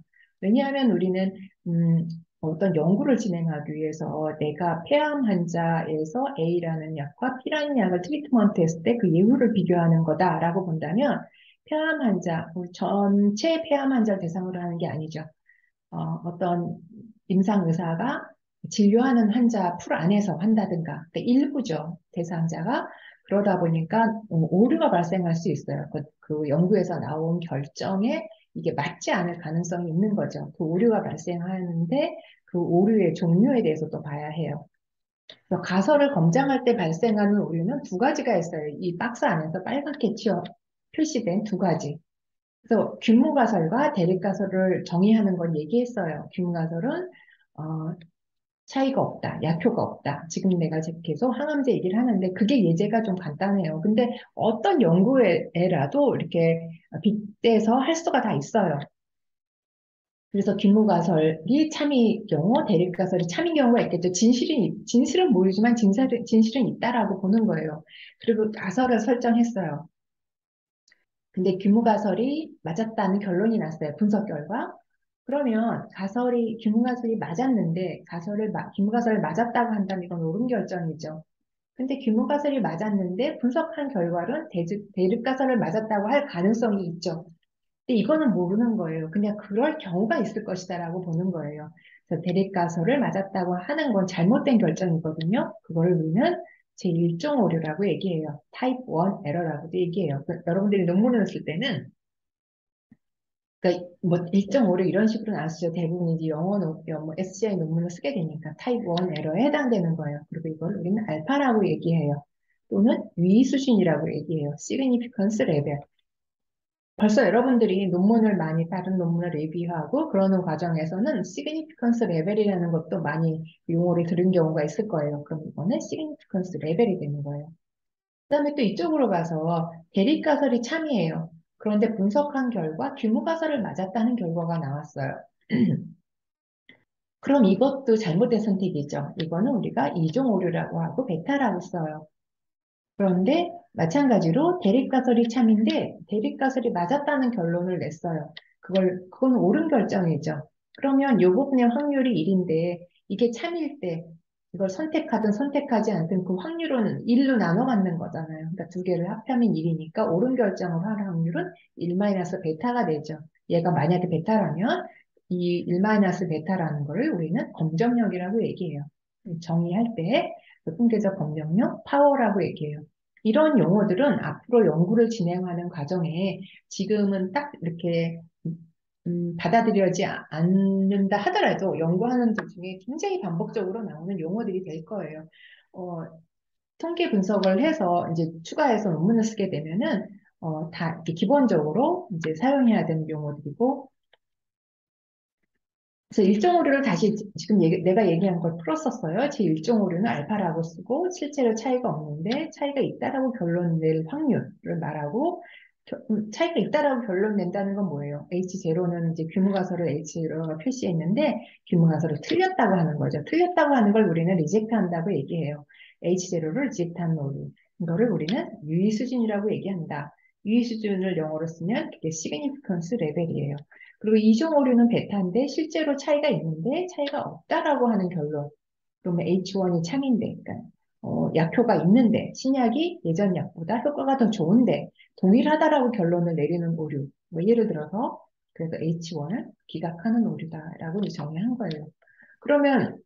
[SPEAKER 1] 왜냐하면 우리는 음, 어떤 연구를 진행하기 위해서 내가 폐암 환자에서 A라는 약과 B라는 약을 트리트먼트 했을 때 그 예후를 비교하는 거다라고 본다면 폐암 환자, 전체 폐암 환자를 대상으로 하는 게 아니죠. 어떤 임상 의사가 진료하는 환자 풀 안에서 한다든가, 그러니까 일부죠, 대상자가. 그러다 보니까 오류가 발생할 수 있어요. 그 연구에서 나온 결정에 이게 맞지 않을 가능성이 있는 거죠. 그 오류가 발생하는데 그 오류의 종류에 대해서 또 봐야 해요. 그래서 가설을 검증할 때 발생하는 오류는 두 가지가 있어요. 이 박스 안에서 빨갛게 표시된 두 가지. 그래서 균무가설과 대립가설을 정의하는 건 얘기했어요. 균무가설은 어, 차이가 없다, 약효가 없다. 지금 내가 계속 항암제 얘기를 하는데 그게 예제가 좀 간단해요. 근데 어떤 연구에라도 이렇게 빗대서 할 수가 다 있어요. 그래서 균무가설이 참일 경우, 대립가설이 참인 경우가 있겠죠. 진실은 모르지만 진실은 있다라고 보는 거예요. 그리고 가설을 설정했어요. 근데 규모가설이 맞았다는 결론이 났어요. 분석 결과. 그러면 규모가설이 맞았는데, 규모가설을 맞았다고 한다면 이건 옳은 결정이죠. 근데 규모가설이 맞았는데, 분석한 결과는 대립가설을 맞았다고 할 가능성이 있죠. 근데 이거는 모르는 거예요. 그냥 그럴 경우가 있을 것이다라고 보는 거예요. 그래서 대립가설을 맞았다고 하는 건 잘못된 결정이거든요. 그거를 우리는 제1종 오류라고 얘기해요. 타입 1 에러라고도 얘기해요. 여러분들이 논문을 쓸 때는 그러니까 뭐 1.5를 이런 식으로 나쓰죠. 대부분 이제 뭐 SCI 논문을 쓰게 되니까 타입 1 에러에 해당되는 거예요. 그리고 이걸 우리는 알파라고 얘기해요. 또는 위 수준이라고 얘기해요. significance level. 벌써 여러분들이 다른 논문을 리뷰하고 그러는 과정에서는 significance level이라는 것도 많이 용어를 들은 경우가 있을 거예요. 그럼 이거는 significance level이 되는 거예요. 그다음에 또 이쪽으로 가서 대립가설이 참이에요. 그런데 분석한 결과 규모가설을 맞았다는 결과가 나왔어요. 그럼 이것도 잘못된 선택이죠. 이거는 우리가 이종 오류라고 하고 베타라고 써요. 그런데 마찬가지로 대립가설이 참인데 대립가설이 맞았다는 결론을 냈어요. 그건 옳은 결정이죠. 그러면 요 부분의 확률이 1인데 이게 참일 때 이걸 선택하든 선택하지 않든 그 확률은 1로 나눠 갖는 거잖아요. 그러니까 두 개를 합하면 1이니까 옳은 결정을 할 확률은 1-베타가 되죠. 얘가 만약에 베타라면 이 1-베타라는 거를 우리는 검정력이라고 얘기해요. 정의할 때 통계적 검정력, 파워라고 얘기해요. 이런 용어들은 앞으로 연구를 진행하는 과정에 지금은 딱 이렇게 받아들여지 않는다 하더라도 연구하는 도중에 굉장히 반복적으로 나오는 용어들이 될 거예요. 어, 통계 분석을 해서 이제 추가해서 논문을 쓰게 되면은 다 이렇게 기본적으로 이제 사용해야 되는 용어들이고 그래서 일정 오류를 다시 지금 내가 얘기한 걸 풀었었어요. 제 일정 오류는 알파라고 쓰고 실제로 차이가 없는데 차이가 있다라고 결론 낼 확률을 말하고 차이가 있다라고 결론 낸다는 건 뭐예요? H0는 이제 규모가설을 H0가 표시했는데 규모가설을 틀렸다고 하는 거죠. 틀렸다고 하는 걸 우리는 리젝트 한다고 얘기해요. H0를 리젝트한 오류. 이거를 우리는 유의 수준이라고 얘기한다. 유의 수준을 영어로 쓰면 그게 significance 레벨이에요. 그리고 이종 오류는 베타인데 실제로 차이가 있는데 차이가 없다라고 하는 결론. 그러면 H1이 참인데, 그러니까 약효가 있는데 신약이 예전 약보다 효과가 더 좋은데 동일하다라고 결론을 내리는 오류. 뭐 예를 들어서 그래서 H1을 기각하는 오류다라고 정의한 거예요. 그러면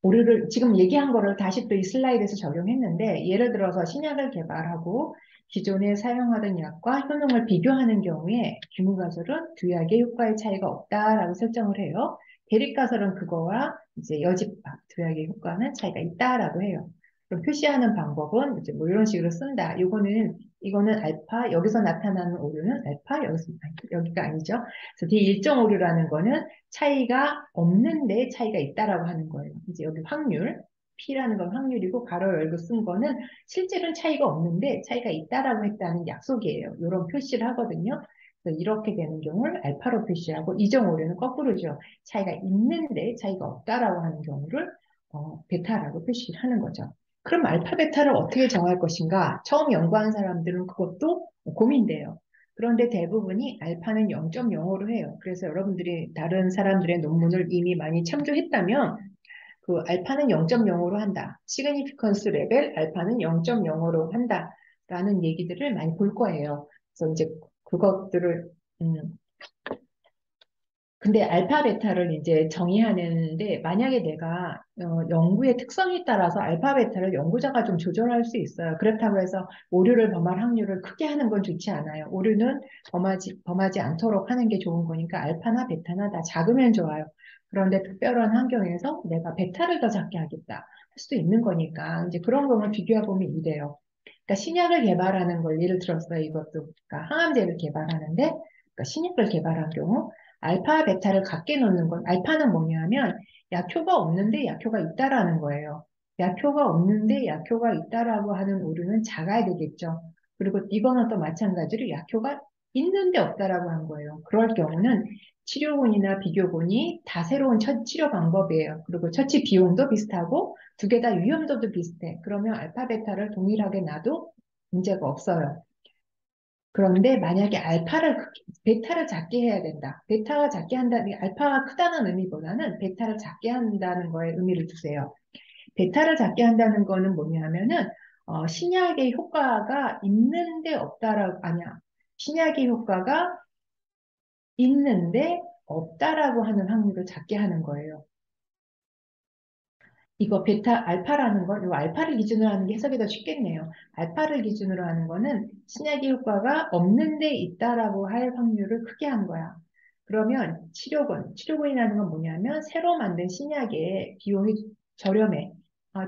[SPEAKER 1] 오류를 지금 얘기한 거를 다시 또 이 슬라이드에서 적용했는데 예를 들어서 신약을 개발하고 기존에 사용하던 약과 효능을 비교하는 경우에 규문가설은 두 약의 효과의 차이가 없다라고 설정을 해요. 대립가설은 그거와 이제 여집합 두 약의 효과는 차이가 있다라고 해요. 그럼 표시하는 방법은 이제 뭐 이런 식으로 쓴다. 이거는 알파, 여기서 나타나는 오류는 알파, 여기가 아니죠. 그래서 D1.5류라는 거는 차이가 없는데 차이가 있다라고 하는 거예요. 이제 여기 확률, P라는 건 확률이고 가로 열고 쓴 거는 실제로는 차이가 없는데 차이가 있다라고 했다는 약속이에요. 이런 표시를 하거든요. 그래서 이렇게 되는 경우를 알파로 표시하고 이정오류는 거꾸로죠. 차이가 있는데 차이가 없다라고 하는 경우를 베타라고 표시를 하는 거죠. 그럼 알파, 베타를 어떻게 정할 것인가? 처음 연구한 사람들은 그것도 고민돼요. 그런데 대부분이 알파는 0.05로 해요. 그래서 여러분들이 다른 사람들의 논문을 이미 많이 참조했다면 그 알파는 0.05로 한다. 시그니피컨스 레벨 알파는 0.05로 한다라는 얘기들을 많이 볼 거예요. 그래서 이제 그것들을 근데 알파, 베타를 이제 정의하는데 만약에 내가 연구의 특성에 따라서 알파, 베타를 연구자가 좀 조절할 수 있어요. 그렇다고 해서 오류를 범할 확률을 크게 하는 건 좋지 않아요. 오류는 범하지 않도록 하는 게 좋은 거니까 알파나 베타나 다 작으면 좋아요. 그런데 특별한 환경에서 내가 베타를 더 작게 하겠다 할 수도 있는 거니까 이제 그런 거를 비교해보면 이래요. 그러니까 신약을 개발하는 걸 예를 들어서 이것도 그러니까 항암제를 개발하는데 그러니까 신약을 개발한 경우 알파, 베타를 같게 놓는 건, 알파는 뭐냐면 약효가 없는데 약효가 있다라는 거예요. 약효가 없는데 약효가 있다라고 하는 오류는 작아야 되겠죠. 그리고 이거는 또 마찬가지로 약효가 있는데 없다라고 한 거예요. 그럴 경우는 치료군이나 비교군이 다 새로운 치료 방법이에요. 그리고 처치 비용도 비슷하고 두 개 다 위험도도 비슷해. 그러면 알파, 베타를 동일하게 놔도 문제가 없어요. 그런데 만약에 베타를 작게 해야 된다. 베타가 작게 한다는 게 알파가 크다는 의미보다는 베타를 작게 한다는 거에 의미를 두세요. 베타를 작게 한다는 거는 뭐냐 하면은, 신약의 효과가 있는데 없다라고, 아니야. 신약의 효과가 있는데 없다라고 하는 확률을 작게 하는 거예요. 이거 알파라는 건, 이거 알파를 기준으로 하는 게 해석이 더 쉽겠네요. 알파를 기준으로 하는 거는 신약의 효과가 없는데 있다라고 할 확률을 크게 한 거야. 그러면 치료군이라는 건 뭐냐면 새로 만든 신약의 비용이 저렴해.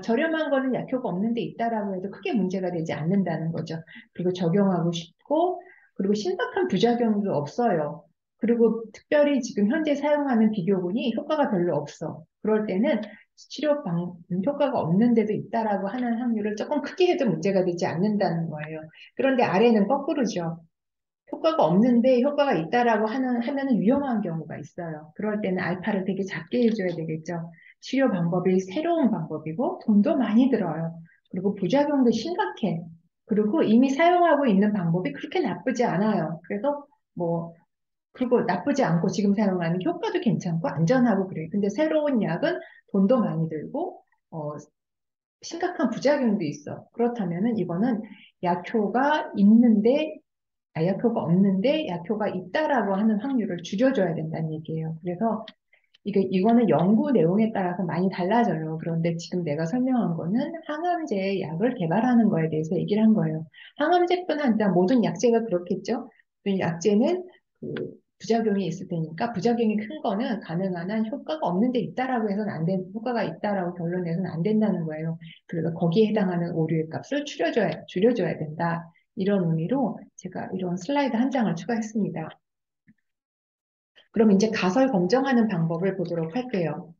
[SPEAKER 1] 저렴한 거는 약효가 없는데 있다라고 해도 크게 문제가 되지 않는다는 거죠. 그리고 적용하고 싶고, 그리고 심각한 부작용도 없어요. 그리고 특별히 지금 현재 사용하는 비교군이 효과가 별로 없어. 그럴 때는 효과가 없는데도 있다라고 하는 확률을 조금 크게 해도 문제가 되지 않는다는 거예요. 그런데 아래는 거꾸로죠. 효과가 없는데 효과가 있다라고 하면은 위험한 경우가 있어요. 그럴 때는 알파를 되게 작게 해줘야 되겠죠. 치료 방법이 새로운 방법이고 돈도 많이 들어요. 그리고 부작용도 심각해. 그리고 이미 사용하고 있는 방법이 그렇게 나쁘지 않아요. 그래서 뭐 그리고 나쁘지 않고 지금 사용하는 효과도 괜찮고 안전하고 그래요. 근데 새로운 약은 돈도 많이 들고 심각한 부작용도 있어. 그렇다면은 이거는 약효가 있는데 약효가 없는데 약효가 있다라고 하는 확률을 줄여줘야 된다는 얘기예요. 그래서 이거는 연구 내용에 따라서 많이 달라져요. 그런데 지금 내가 설명한 거는 항암제 약을 개발하는 거에 대해서 얘기를 한 거예요. 항암제뿐 아니라 모든 약제가 그렇겠죠. 약제는 그 부작용이 있을 테니까 부작용이 큰 거는 가능한 한 효과가 없는데 있다라고 해서는 효과가 있다라고 결론 내서는 안 된다는 거예요. 그래서 거기에 해당하는 오류의 값을 줄여줘야 된다. 이런 의미로 제가 이런 슬라이드 한 장을 추가했습니다. 그럼 이제 가설 검정하는 방법을 보도록 할게요.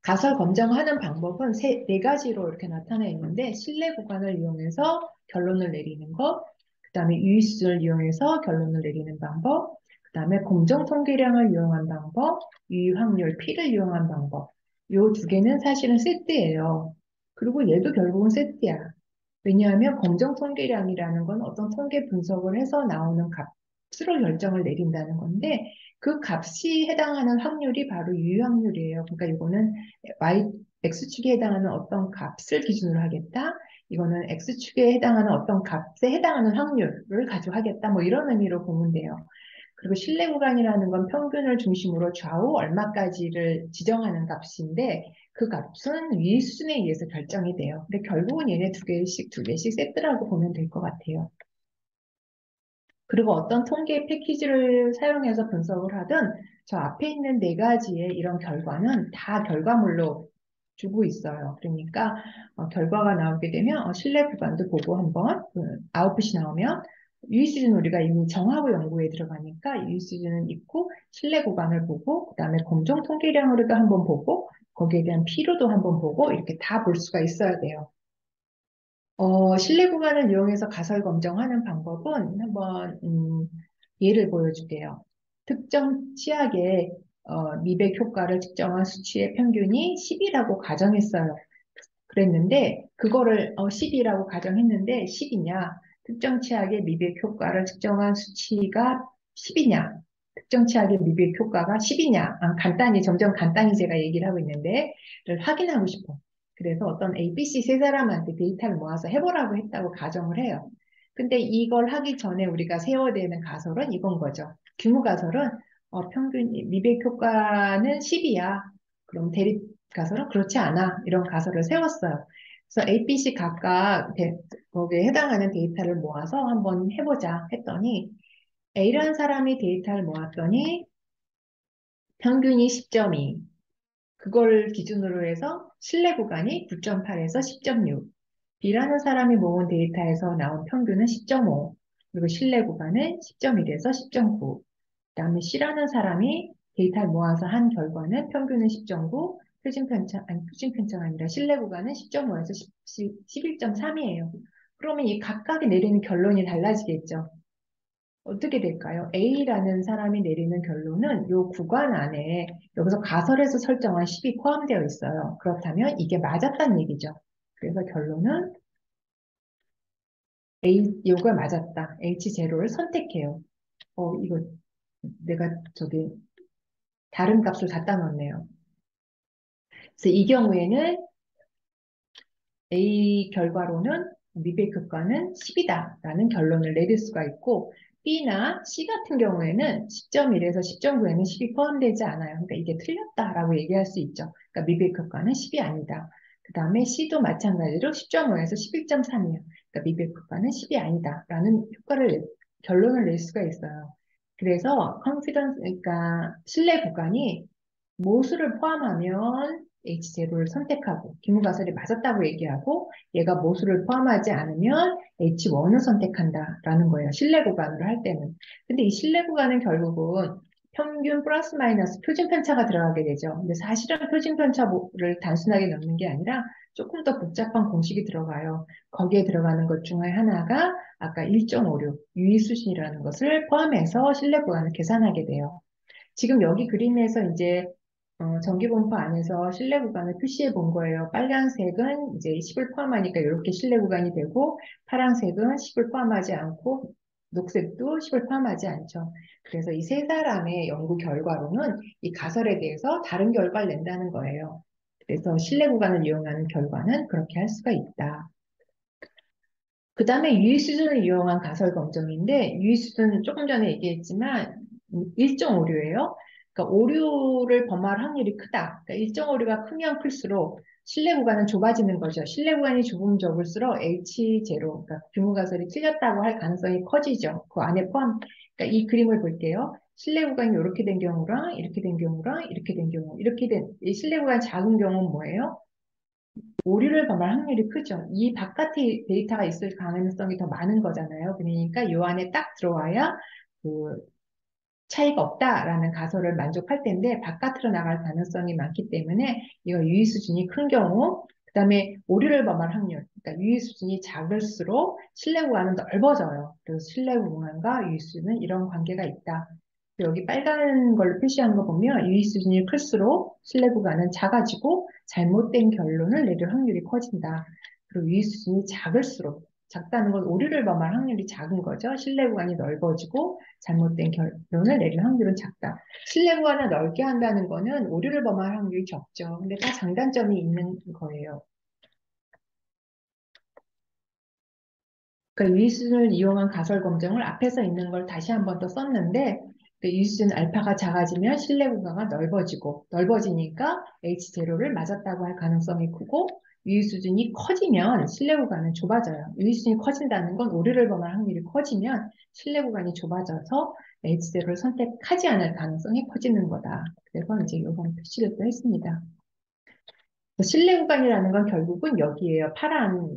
[SPEAKER 1] 가설 검정하는 방법은 네 가지로 이렇게 나타나 있는데 신뢰 구간을 이용해서 결론을 내리는 것, 그 다음에 유의수를 이용해서 결론을 내리는 방법, 그 다음에 공정 통계량을 이용한 방법, 유의 확률 P를 이용한 방법. 이 두 개는 사실은 세트예요. 그리고 얘도 결국은 세트야. 왜냐하면 검정 통계량이라는 건 어떤 통계 분석을 해서 나오는 값으로 결정을 내린다는 건데 그 값이 해당하는 확률이 바로 유의 확률이에요. 그러니까 이거는 X축에 해당하는 어떤 값을 기준으로 하겠다. 이거는 X축에 해당하는 어떤 값에 해당하는 확률을 가지고 하겠다. 뭐 이런 의미로 보면 돼요. 그리고 실내 구간이라는 건 평균을 중심으로 좌우 얼마까지를 지정하는 값인데 그 값은 위 수준에 의해서 결정이 돼요. 근데 결국은 얘네 두 개씩 세트라고 보면 될 것 같아요. 그리고 어떤 통계 패키지를 사용해서 분석을 하든 저 앞에 있는 네 가지의 이런 결과는 다 결과물로 주고 있어요. 그러니까 결과가 나오게 되면 실내 구간도 보고 한번 아웃풋이 나오면 유의 수준 우리가 이미 정하고 연구에 들어가니까 유의 수준은 있고 실내 구간을 보고 그다음에 검정 통계량으로도 한번 보고 거기에 대한 필요도 한번 보고 이렇게 다 볼 수가 있어야 돼요. 실내 구간을 이용해서 가설 검정하는 방법은 한번 예를 보여줄게요. 특정 치약의 미백 효과를 측정한 수치의 평균이 10이라고 가정했어요. 그랬는데 그거를 10이라고 가정했는데 10이냐? 특정 치약의 미백 효과를 측정한 수치가 10이냐? 특정 치약의 미백 효과가 10이냐? 간단히 점점 간단히 제가 얘기를 하고 있는데 를 확인하고 싶어. 그래서 어떤 ABC 세 사람한테 데이터를 모아서 해보라고 했다고 가정을 해요. 근데 이걸 하기 전에 우리가 세워야 되는 가설은 이건 거죠. 규모 가설은 평균 미백 효과는 10이야. 그럼 대립 가설은 그렇지 않아. 이런 가설을 세웠어요. 그래서 A, B, C 각각 거기에 해당하는 데이터를 모아서 한번 해보자 했더니 A라는 사람이 데이터를 모았더니 평균이 10.2. 그걸 기준으로 해서 신뢰 구간이 9.8에서 10.6. B라는 사람이 모은 데이터에서 나온 평균은 10.5. 그리고 신뢰 구간은 10.1에서 10.9. 그다음에 C라는 사람이 데이터를 모아서 한 결과는 평균은 10.9, 표준 편차가 아니라 신뢰 구간은 10.5에서 11.3이에요. 그러면 이 각각이 내리는 결론이 달라지겠죠. 어떻게 될까요? A라는 사람이 내리는 결론은 이 구간 안에 여기서 가설에서 설정한 10이 포함되어 있어요. 그렇다면 이게 맞았다는 얘기죠. 그래서 결론은 이거 맞았다. H0를 선택해요. 이거 내가 저기 다른 값을 갖다 놓았네요. 그래서 이 경우에는 A 결과로는 미백 효과는 10이다라는 결론을 내릴 수가 있고 B나 C 같은 경우에는 10.1에서 10.9에는 10이 포함되지 않아요. 그러니까 이게 틀렸다라고 얘기할 수 있죠. 그러니까 미백 효과는 10이 아니다. 그 다음에 C도 마찬가지로 10.5에서 11.3이에요. 그러니까 미백 효과는 10이 아니다라는 결론을 낼 수가 있어요. 그래서 그러니까 신뢰 구간이 모수를 포함하면 H0를 선택하고 기무가설이 맞았다고 얘기하고 얘가 모수를 포함하지 않으면 H1을 선택한다라는 거예요. 신뢰 구간으로 할 때는. 근데 이 신뢰 구간은 결국은 평균 플러스 마이너스 표준 편차가 들어가게 되죠. 근데 사실은 표준 편차를 단순하게 넣는 게 아니라 조금 더 복잡한 공식이 들어가요. 거기에 들어가는 것 중에 하나가 아까 1.56 유의수준이라는 것을 포함해서 신뢰 구간을 계산하게 돼요. 지금 여기 그림에서 이제 전기분포 안에서 실내 구간을 표시해 본 거예요. 빨간색은 이제 10을 포함하니까 이렇게 실내 구간이 되고 파란색은 10을 포함하지 않고 녹색도 10을 포함하지 않죠. 그래서 이 세 사람의 연구 결과로는 이 가설에 대해서 다른 결과를 낸다는 거예요. 그래서 실내 구간을 이용하는 결과는 그렇게 할 수가 있다. 그 다음에 유의 수준을 이용한 가설 검정인데 유의 수준 조금 전에 얘기했지만 일정 오류예요. 그러니까 오류를 범할 확률이 크다. 그러니까 일정 오류가 크면 클수록 신뢰 구간은 좁아지는 거죠. 신뢰 구간이 좁으면 좁을수록 H0, 그러니까 규모 가설이 틀렸다고 할 가능성이 커지죠. 그 안에 그러니까 이 그림을 볼게요. 신뢰 구간이 이렇게 된 경우랑 이렇게 된 경우랑 이렇게 된 경우, 이 신뢰 구간이 작은 경우는 뭐예요? 오류를 범할 확률이 크죠. 이 바깥에 데이터가 있을 가능성이 더 많은 거잖아요. 그러니까 요 안에 딱 들어와야 그 차이가 없다라는 가설을 만족할 텐데 바깥으로 나갈 가능성이 많기 때문에 이거 유의 수준이 큰 경우 그다음에 오류를 범할 확률 그러니까 유의 수준이 작을수록 신뢰 구간은 넓어져요. 그래서 신뢰 구간과 유의 수준은 이런 관계가 있다. 여기 빨간 걸로 표시한 거 보면 유의 수준이 클수록 신뢰 구간은 작아지고 잘못된 결론을 내릴 확률이 커진다. 그리고 유의 수준이 작을수록 작다는 건 오류를 범할 확률이 작은 거죠. 신뢰 구간이 넓어지고 잘못된 결론을 내릴 확률은 작다. 신뢰 구간을 넓게 한다는 거는 오류를 범할 확률이 적죠. 근데 다 장단점이 있는 거예요. 그러니까 유의 수준을 이용한 가설 검증을 앞에서 있는 걸 다시 한 번 더 썼는데 유의수준 알파가 작아지면 실내 구간이 넓어지고 넓어지니까 H0를 맞았다고 할 가능성이 크고 유의수준이 커지면 실내 구간은 좁아져요. 유의수준이 커진다는 건 오류를 범할 확률이 커지면 실내 구간이 좁아져서 H0를 선택하지 않을 가능성이 커지는 거다. 그래서 이제 이번 표시를 또 했습니다. 실내 구간이라는 건 결국은 여기에요. 파란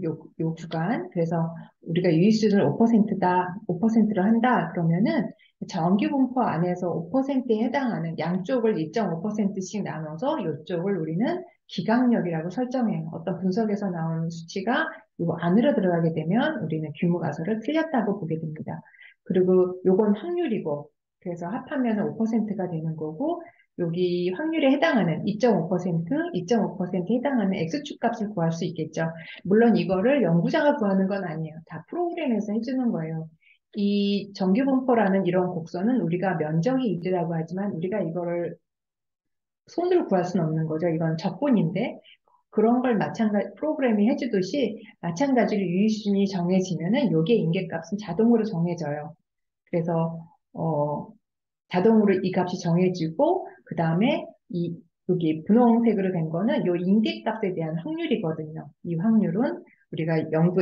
[SPEAKER 1] 요 구간. 그래서 우리가 유의수준을 5%다, 5%를 한다. 그러면은 정규 분포 안에서 5%에 해당하는 양쪽을 2.5%씩 나눠서 이쪽을 우리는 기강력이라고 설정해요. 어떤 분석에서 나온 수치가 요 안으로 들어가게 되면 우리는 규모 가설을 틀렸다고 보게 됩니다. 그리고 요건 확률이고, 그래서 합하면 5%가 되는 거고, 여기 확률에 해당하는 2.5%, 2.5%에 해당하는 X축 값을 구할 수 있겠죠. 물론 이거를 연구자가 구하는 건 아니에요. 다 프로그램에서 해주는 거예요. 이 정규분포라는 이런 곡선은 우리가 면적이 있으라고 하지만 우리가 이거를 손으로 구할 수는 없는 거죠. 이건 적분인데 그런 걸 마찬가지 프로그램이 해주듯이 마찬가지로 유의수준이 정해지면은 요게 인계값은 자동으로 정해져요. 그래서 자동으로 이 값이 정해지고 그 다음에 이 여기 분홍색으로 된 거는 요 인계값에 대한 확률이거든요. 이 확률은 우리가 연구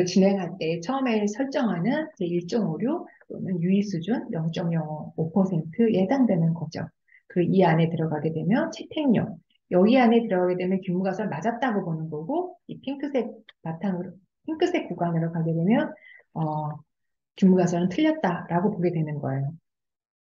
[SPEAKER 1] 진행할 때 처음에 설정하는 제1.56 또는 유의 수준 0.05%에 해당되는 거죠. 그 이 안에 들어가게 되면 채택력 여기 안에 들어가게 되면 규모가설 맞았다고 보는 거고 이 핑크색 구간으로 가게 되면 규모가설은 틀렸다라고 보게 되는 거예요.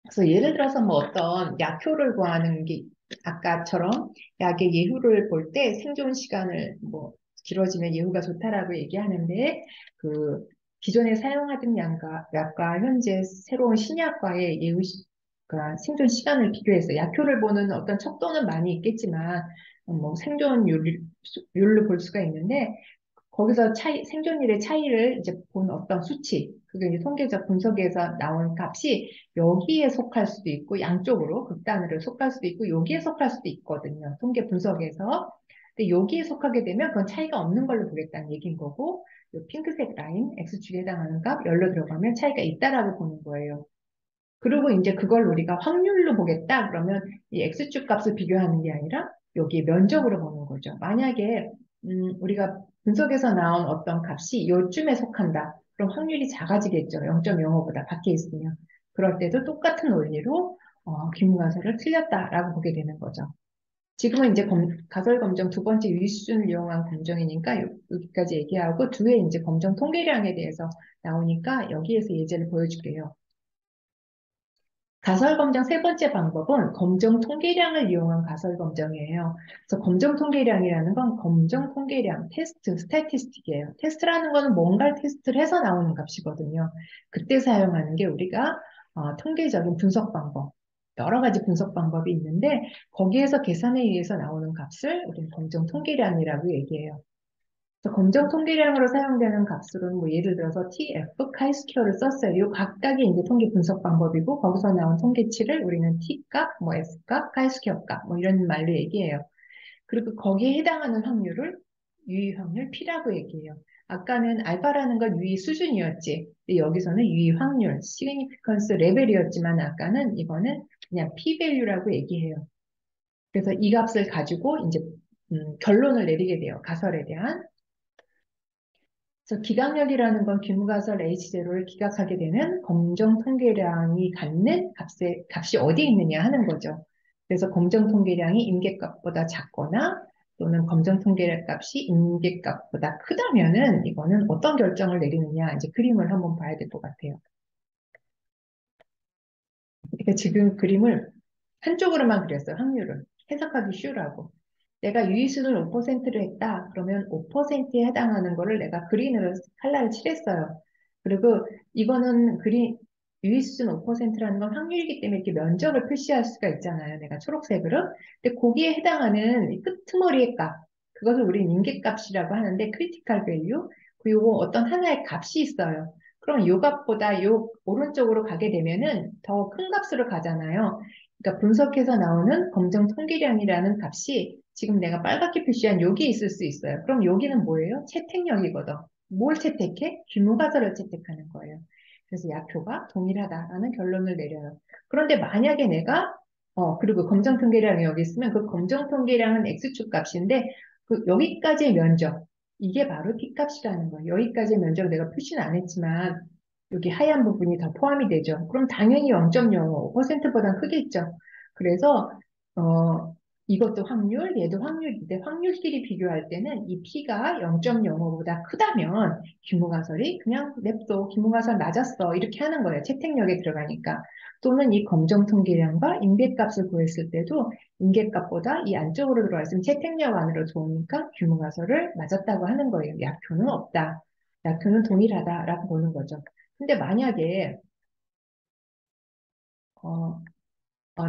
[SPEAKER 1] 그래서 예를 들어서 뭐 어떤 약효를 구하는 게 아까처럼 약의 예후를 볼 때 생존 시간을 뭐 길어지면 예후가 좋다라고 얘기하는데 그 기존에 사용하던 약과 현재 새로운 신약과의 그러니까 생존 시간을 비교해서 약효를 보는 어떤 척도는 많이 있겠지만 뭐 생존율로 볼 수가 있는데 거기서 생존율의 차이를 이제 본 어떤 수치, 그게 이제 통계적 분석에서 나온 값이 여기에 속할 수도 있고, 양쪽으로, 극단으로 속할 수도 있고, 여기에 속할 수도 있거든요. 통계 분석에서. 근데 여기에 속하게 되면 그건 차이가 없는 걸로 보겠다는 얘기인 거고, 이 핑크색 라인, X축에 해당하는 값, 열로 들어가면 차이가 있다라고 보는 거예요. 그리고 이제 그걸 우리가 확률로 보겠다, 그러면 이 X축 값을 비교하는 게 아니라 여기에 면적으로 보는 거죠. 만약에 우리가 분석에서 나온 어떤 값이 요쯤에 속한다. 그럼 확률이 작아지겠죠. 0.05보다 밖에 있으면. 그럴 때도 똑같은 원리로 기문가설을 틀렸다라고 보게 되는 거죠. 지금은 이제 가설 검정 두 번째 유의 수준을 이용한 검정이니까 여기까지 얘기하고 뒤에 이제 검정 통계량에 대해서 나오니까 여기에서 예제를 보여줄게요. 가설 검정 세 번째 방법은 검정 통계량을 이용한 가설 검정이에요. 그래서 검정 통계량이라는 건 검정 통계량, 테스트, 스태티스틱이에요. 테스트라는 거는 뭔가를 테스트를 해서 나오는 값이거든요. 그때 사용하는 게 우리가 통계적인 분석 방법, 여러 가지 분석 방법이 있는데 거기에서 계산에 의해서 나오는 값을 우리는 검정 통계량이라고 얘기해요. 검정 통계량으로 사용되는 값으로는 뭐 예를 들어서 TF 카이스퀘어를 썼어요. 이 각각의 이제 통계 분석 방법이고 거기서 나온 통계치를 우리는 T값, 뭐 F값, 카이스퀘어 값, 뭐 이런 말로 얘기해요. 그리고 거기에 해당하는 확률을 유의 확률 P라고 얘기해요. 아까는 알파라는 건 유의 수준이었지. 근데 여기서는 유의 확률, 시그니피컨스 레벨이었지만 아까는 이거는 그냥 P 밸류라고 얘기해요. 그래서 이 값을 가지고 이제 결론을 내리게 돼요. 가설에 대한. 그래서 기각력이라는 건 규모가설 H0를 기각하게 되는 검정 통계량이 갖는 값이 어디에 있느냐 하는 거죠. 그래서 검정 통계량이 임계값보다 작거나 또는 검정 통계량 값이 임계값보다 크다면은 이거는 어떤 결정을 내리느냐 이제 그림을 한번 봐야 될 것 같아요. 그러니까 지금 그림을 한쪽으로만 그렸어요. 확률을. 해석하기 쉬우라고. 내가 유의수는 5%를 했다. 그러면 5%에 해당하는 거를 내가 그린으로 칼라를 칠했어요. 그리고 이거는 유의수준 5%라는 건 확률이기 때문에 이렇게 면적을 표시할 수가 있잖아요. 내가 초록색으로. 근데 거기에 해당하는 이 끄트머리의 값. 그것을 우리는 임계값이라고 하는데 크리티컬 밸류. 그리고 어떤 하나의 값이 있어요. 그럼 요 값보다 요 오른쪽으로 가게 되면은 더 큰 값으로 가잖아요. 그러니까 분석해서 나오는 검정 통계량이라는 값이 지금 내가 빨갛게 표시한 여기에 있을 수 있어요. 그럼 여기는 뭐예요? 채택력이거든. 뭘 채택해? 규모 가설을 채택하는 거예요. 그래서 약효가 동일하다라는 결론을 내려요. 그런데 만약에 내가 그리고 검정 통계량이 여기 있으면 그 검정 통계량은 X축 값인데 그 여기까지의 면적 이게 바로 P값이라는 거예요. 여기까지의 면적 내가 표시는 안 했지만 여기 하얀 부분이 다 포함이 되죠. 그럼 당연히 0.05%보다 크겠죠. 그래서 어, 이것도 확률, 얘도 확률인데 확률끼리 비교할 때는 이 P가 0.05보다 크다면 규모가설이 그냥 냅둬, 규모가설 맞았어 이렇게 하는 거예요. 채택력에 들어가니까. 또는 이 검정 통계량과 임계값을 구했을 때도 임계값보다 이 안쪽으로 들어와 있으면 채택력 안으로 들어오니까 규모가설을 맞았다고 하는 거예요. 약효는 없다. 약효는 동일하다라고 보는 거죠. 근데 만약에 어,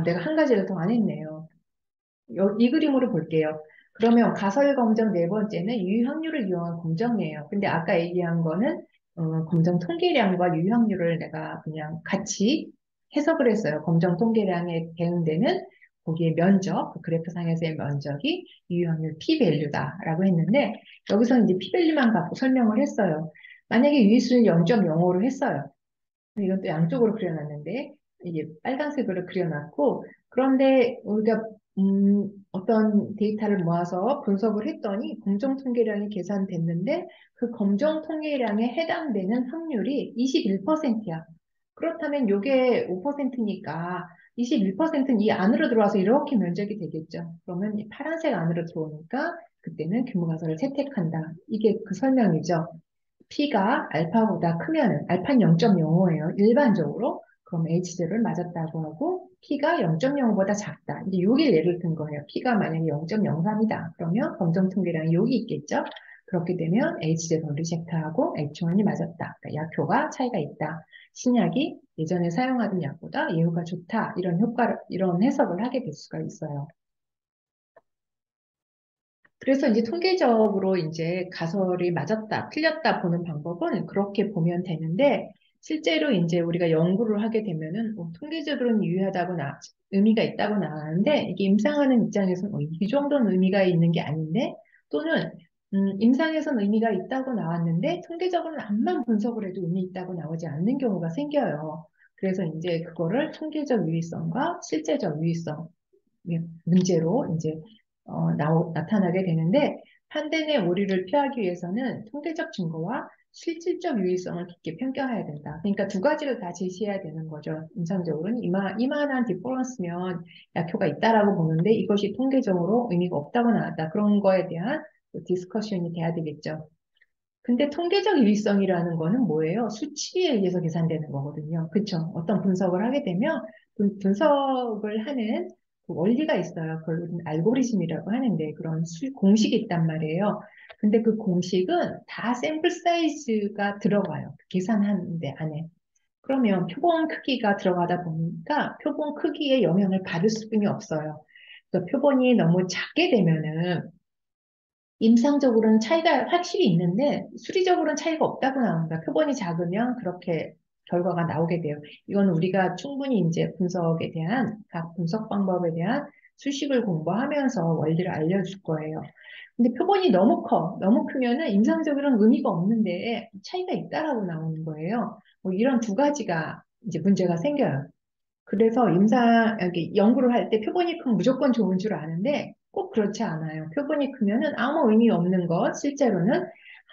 [SPEAKER 1] 내가 한 가지를 더 안 했네요. 이 그림으로 볼게요. 그러면 가설 검정 네 번째는 유효확률을 이용한 검정이에요. 근데 아까 얘기한 거는 검정 통계량과 유효확률을 내가 그냥 같이 해석을 했어요. 검정 통계량에 대응되는 거기에 면적, 그 그래프상에서의 면적이 유효확률 p-밸류다라고 했는데 여기서 이제 p-밸류만 갖고 설명을 했어요. 만약에 유의수를 0.05로 했어요. 이건 또 양쪽으로 그려놨는데 이게 빨간색으로 그려놨고 그런데 우리가 어떤 데이터를 모아서 분석을 했더니 검정 통계량이 계산됐는데 그 검정 통계량에 해당되는 확률이 21%야. 그렇다면 이게 5%니까 21%는 이 안으로 들어와서 이렇게 면적이 되겠죠. 그러면 이 파란색 안으로 들어오니까 그때는 규모가설을 채택한다. 이게 그 설명이죠. P가 알파보다 크면은 알파는 0.05예요. 일반적으로. 그럼 H0를 맞았다고 하고 P가 0.05보다 작다. 이제 여기 예를 든 거예요. P가 만약에 0.03이다. 그러면 검정 통계량이 여기 있겠죠. 그렇게 되면 H0를 리젝트하고 H1이 맞았다. 그러니까 약효가 차이가 있다. 신약이 예전에 사용하던 약보다 예후가 좋다. 이런 효과를, 이런 해석을 하게 될 수가 있어요. 그래서 이제 통계적으로 이제 가설이 맞았다, 틀렸다 보는 방법은 그렇게 보면 되는데, 실제로 이제 우리가 연구를 하게 되면은, 통계적으로는 유효하다고 의미가 있다고 나왔는데, 이게 임상하는 입장에서는, 이 정도는 의미가 있는 게 아닌데, 또는, 임상에서는 의미가 있다고 나왔는데, 통계적으로는 암만 분석을 해도 의미 있다고 나오지 않는 경우가 생겨요. 그래서 이제 그거를 통계적 유의성과 실제적 유의성, 문제로 이제 나타나게 되는데 판단의 오류를 피하기 위해서는 통계적 증거와 실질적 유의성을 깊게 평가해야 된다. 그러니까 두 가지를 다 제시해야 되는 거죠. 임상적으로는 이만한 디퍼런스면 약효가 있다라고 보는데 이것이 통계적으로 의미가 없다고 나왔다. 그런 거에 대한 디스커션이 돼야 되겠죠. 근데 통계적 유의성이라는 거는 뭐예요? 수치에 의해서 계산되는 거거든요. 그렇죠? 어떤 분석을 하게 되면 분석을 하는 그 원리가 있어요. 그걸 우리는 알고리즘이라고 하는데 그런 공식이 있단 말이에요. 근데 그 공식은 다 샘플 사이즈가 들어가요. 계산하는데 안에. 그러면 표본 크기가 들어가다 보니까 표본 크기에 영향을 받을 수뿐이 없어요. 그래서 표본이 너무 작게 되면은 임상적으로는 차이가 확실히 있는데 수리적으로는 차이가 없다고 나옵니다. 표본이 작으면 그렇게 결과가 나오게 돼요. 이건 우리가 충분히 이제 분석에 대한 각 분석 방법에 대한 수식을 공부하면서 원리를 알려줄 거예요. 근데 표본이 너무 커, 너무 크면은 임상적으로는 의미가 없는데 차이가 있다라고 나오는 거예요. 뭐 이런 두 가지가 이제 문제가 생겨요. 그래서 여기 연구를 할 때 표본이 크면 무조건 좋은 줄 아는데 꼭 그렇지 않아요. 표본이 크면은 아무 의미 없는 것, 실제로는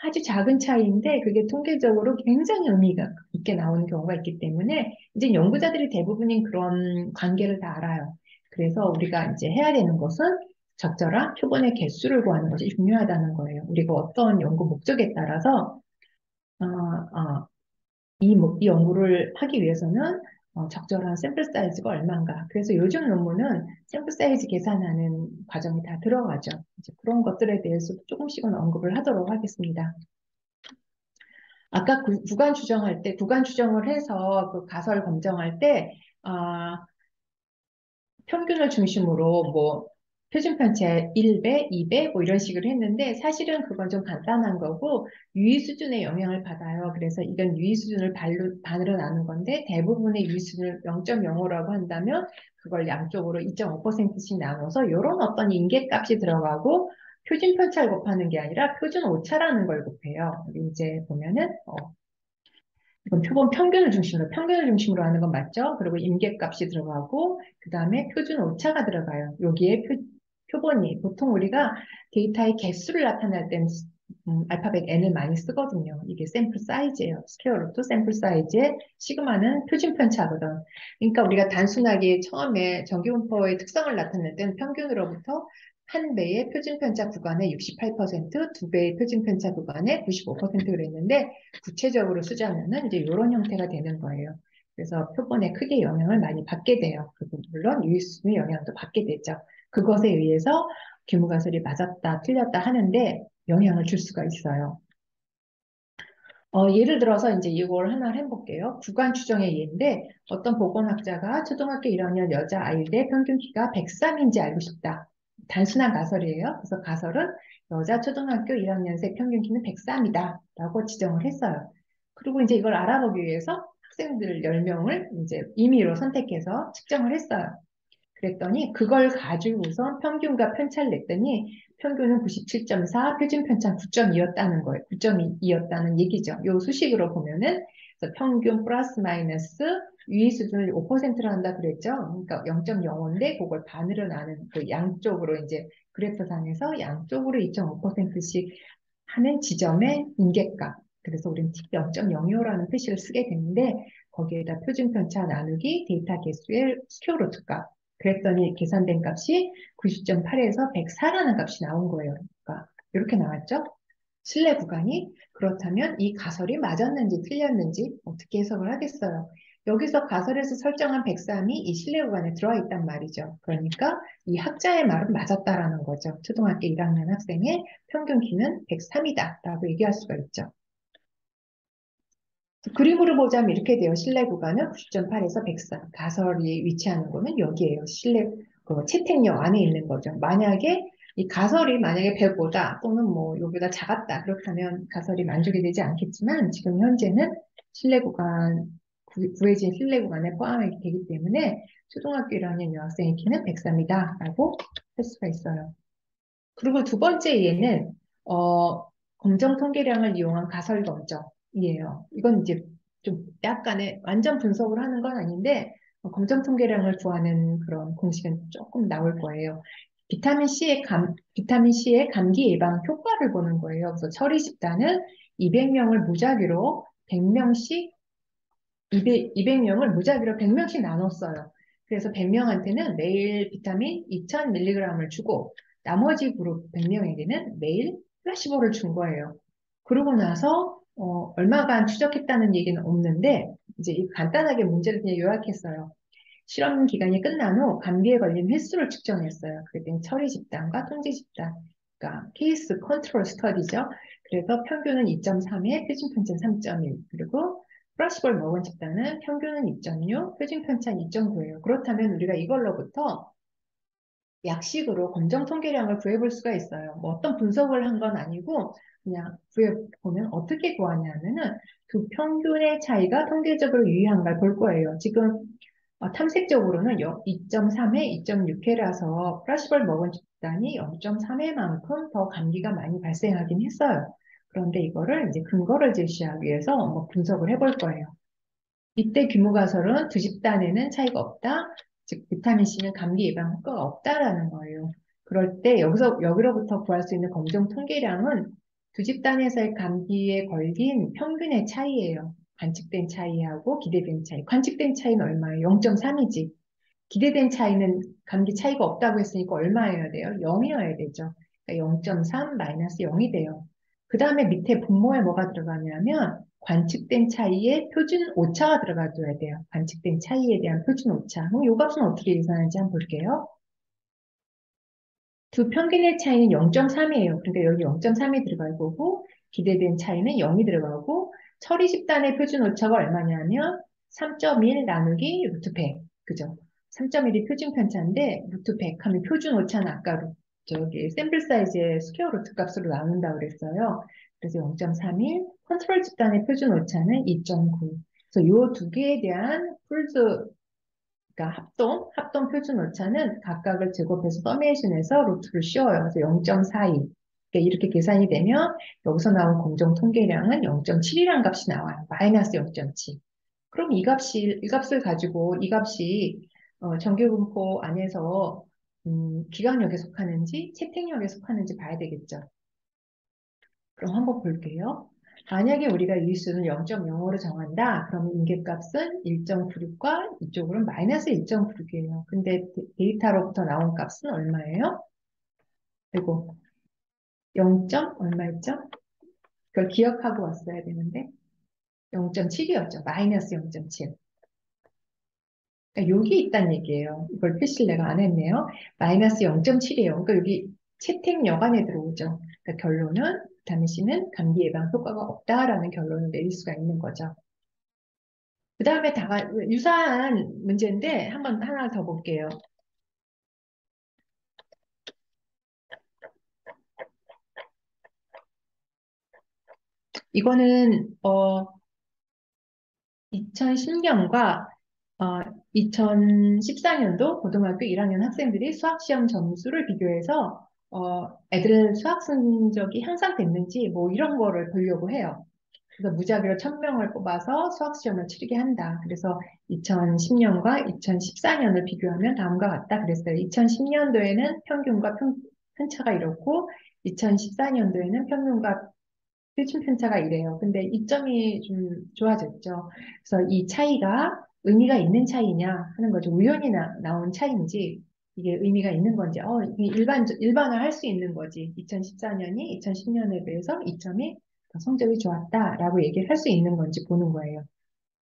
[SPEAKER 1] 아주 작은 차이인데 그게 통계적으로 굉장히 의미가 있게 나오는 경우가 있기 때문에 이제 연구자들이 대부분인 그런 관계를 다 알아요. 그래서 우리가 이제 해야 되는 것은 적절한 표본의 개수를 구하는 것이 중요하다는 거예요. 우리가 어떤 연구 목적에 따라서 어, 어, 이 연구를 하기 위해서는 적절한 샘플 사이즈가 얼마인가. 그래서 요즘 논문은 샘플 사이즈 계산하는 과정이 다 들어가죠. 이제 그런 것들에 대해서 조금씩은 언급을 하도록 하겠습니다. 아까 구간 추정할 때, 구간 추정을 해서 그 가설 검정할 때, 아, 평균을 중심으로 뭐 표준 편차 1배, 2배 뭐 이런 식으로 했는데 사실은 그건 좀 간단한 거고 유의 수준에 영향을 받아요. 그래서 이건 유의 수준을 반으로 나눈 건데 대부분의 유의 수준을 0.05라고 한다면 그걸 양쪽으로 2.5%씩 나눠서 이런 어떤 인계값이 들어가고 표준 편차를 곱하는 게 아니라 표준 오차라는 걸 곱해요. 이제 보면은 그럼 평균을 중심으로 하는 건 맞죠? 그리고 임계값이 들어가고, 그 다음에 표준 오차가 들어가요. 여기에 표본이, 보통 우리가 데이터의 개수를 나타낼 때는 알파벳 N을 많이 쓰거든요. 이게 샘플 사이즈예요. 스퀘어 루트 샘플 사이즈에 시그마는 표준 편차거든. 그러니까 우리가 단순하게 처음에 정기분포의 특성을 나타낼 때는 평균으로부터 한 배의 표준 편차 구간의 68%, 두 배의 표준 편차 구간의 95% 그랬는데 구체적으로 쓰자면은 이제 이런 형태가 되는 거예요. 그래서 표본의 크기에 영향을 많이 받게 돼요. 그리고 물론 유의수준의 영향도 받게 되죠. 그것에 의해서 규모가설이 맞았다, 틀렸다 하는데 영향을 줄 수가 있어요. 예를 들어서 이제 이걸 하나 해볼게요. 구간 추정의 예인데 어떤 보건학자가 초등학교 1학년 여자아이들의 평균 키가 103인지 알고 싶다. 단순한 가설이에요. 그래서 가설은 여자 초등학교 1학년생 평균 키는 103이다 라고 지정을 했어요. 그리고 이제 이걸 알아보기 위해서 학생들 10명을 이제 임의로 선택해서 측정을 했어요. 그랬더니 그걸 가지고서 평균과 편차를 냈더니 평균은 97.4, 표준 편차는 9.2였다는 거예요. 9.2였다는 얘기죠. 요 수식으로 보면은 그래서 평균 플러스 마이너스 유의 수준을 5%로 한다 그랬죠. 그러니까 0.05인데 그걸 반으로 나눈 그 양쪽으로 이제 그래프상에서 양쪽으로 2.5%씩 하는 지점의 인계값. 그래서 우리는 T0.025라는 표시를 쓰게 되는데 거기에다 표준 편차 나누기 데이터 개수의 스퀘어 루트 값. 그랬더니 계산된 값이 90.8에서 104라는 값이 나온 거예요. 그러니까 이렇게 나왔죠? 신뢰 구간이 그렇다면 이 가설이 맞았는지 틀렸는지 어떻게 해석을 하겠어요? 여기서 가설에서 설정한 103이 이 신뢰 구간에 들어와 있단 말이죠. 그러니까 이 학자의 말은 맞았다라는 거죠. 초등학교 1학년 학생의 평균 키는 103이다 라고 얘기할 수가 있죠. 그림으로 보자면 이렇게 돼요. 실내 구간은 90.8에서 104. 가설이 위치하는 거는 여기에요. 채택역 안에 있는 거죠. 만약에 이 가설이 만약에 105다 또는 뭐 여기가 작았다. 그렇다면 가설이 만족이 되지 않겠지만 지금 현재는 실내 구간, 구해진 실내 구간에 포함이 되기 때문에 초등학교 1학년 여학생의 키는 103이다 라고 할 수가 있어요. 그리고 두 번째 예는 검정 통계량을 이용한 가설 검정이에요. 이건 이제 좀 약간의 완전 분석을 하는 건 아닌데 검정 통계량을 구하는 그런 공식은 조금 나올 거예요. 비타민 C의 감기 예방 효과를 보는 거예요. 그래서 처리 집단은 200명을 무작위로 100명씩 200명을 무작위로 100명씩 나눴어요. 그래서 100명한테는 매일 비타민 2000mg을 주고 나머지 그룹 100명에게는 매일 플라시보를 준 거예요. 그러고 나서 얼마간 추적했다는 얘기는 없는데 이제 간단하게 문제를 그냥 요약했어요. 실험 기간이 끝난 후 감기에 걸린 횟수를 측정했어요. 그랬더니 처리 집단과 통제 집단, 그러니까 케이스 컨트롤 스터디죠. 그래서 평균은 2.3에 표준 편차는 3.1, 그리고 플라시보를 먹은 집단은 평균은 2.6, 표준 편차는 2.9예요. 그렇다면 우리가 이걸로부터 약식으로 검정 통계량을 구해볼 수가 있어요. 뭐 어떤 분석을 한 건 아니고 그냥 구해보면 어떻게 구하냐면은 두 평균의 차이가 통계적으로 유의한가 볼 거예요. 지금 탐색적으로는 2.3회, 2.6회라서 플라시보를 먹은 집단이 0.3회만큼 더 감기가 많이 발생하긴 했어요. 그런데 이거를 이제 근거를 제시하기 위해서 분석을 해볼 거예요. 이때 규모 가설은 두 집단에는 차이가 없다. 즉, 비타민 C는 감기 예방 효과가 없다라는 거예요. 그럴 때 여기로부터 구할 수 있는 검정 통계량은 두 집단에서의 감기에 걸린 평균의 차이예요. 관측된 차이하고 기대된 차이. 관측된 차이는 얼마예요? 0.3이지. 기대된 차이는 감기 차이가 없다고 했으니까 얼마여야 돼요? 0이어야 되죠. 그러니까 0.3 마이너스 0이 돼요. 그 다음에 밑에 분모에 뭐가 들어가냐면 관측된 차이에 표준 오차가 들어가줘야 돼요. 관측된 차이에 대한 표준 오차. 그럼 이 값은 어떻게 계산하는지 한번 볼게요. 두 평균의 차이는 0.3이에요. 그러니까 여기 0.3이 들어갈 거고 기대된 차이는 0이 들어가고 처리 집단의 표준 오차가 얼마냐면 3.1 나누기 루트 100. 그죠? 3.1이 표준 편차인데 루트 100 하면 표준 오차는 아까 저기 샘플 사이즈의 스퀘어 루트 값으로 나눈다고 그랬어요. 그래서 0.31 컨트롤 집단의 표준 오차는 2.9. 그래서 이 두 개에 대한 풀스 그러니까 합동 표준 오차는 각각을 제곱해서 서메이션해서 루트를 씌워요. 그래서 0.42. 그러니까 이렇게 계산이 되면 여기서 나온 공정 통계량은 0.7이라는 값이 나와요. 마이너스 0.7. 그럼 이 값을 가지고 이 값이 정규분포 안에서 기강력에 속하는지 채택력에 속하는지 봐야 되겠죠. 그럼 한번 볼게요. 만약에 우리가 일수는 0.05로 정한다. 그러면 인계값은 1.96과 이쪽으로는 마이너스 1.96이에요. 근데 데이터로부터 나온 값은 얼마예요? 그리고 0. 얼마였죠? 그걸 기억하고 왔어야 되는데 0.7이었죠. 마이너스 0.7. 그러니까 여기 있다는 얘기예요. 이걸 표시를 내가 안 했네요. 마이너스 0.7이에요. 그러니까 여기 채택력 안에 들어오죠. 그러니까 결론은 비타민 C는 감기 예방 효과가 없다라는 결론을 내릴 수가 있는 거죠. 그 다음에 유사한 문제인데 한번 하나 더 볼게요. 이거는 2010년과 2014년도 고등학교 1학년 학생들이 수학시험 점수를 비교해서 애들 수학 성적이 향상됐는지 뭐 이런 거를 보려고 해요. 그래서 무작위로 1000명을 뽑아서 수학시험을 치르게 한다. 그래서 2010년과 2014년을 비교하면 다음과 같다 그랬어요. 2010년도에는 평균과 편차가 이렇고 2014년도에는 평균과 표준 편차가 이래요. 근데 이점이 좀 좋아졌죠. 그래서 이 차이가 의미가 있는 차이냐 하는 거죠. 우연히 나온 차이인지 이게 의미가 있는 건지, 이게 일반화할 수 있는 거지. 2014년이 2010년에 비해서 이점이 더 성적이 좋았다라고 얘기를 할 수 있는 건지 보는 거예요.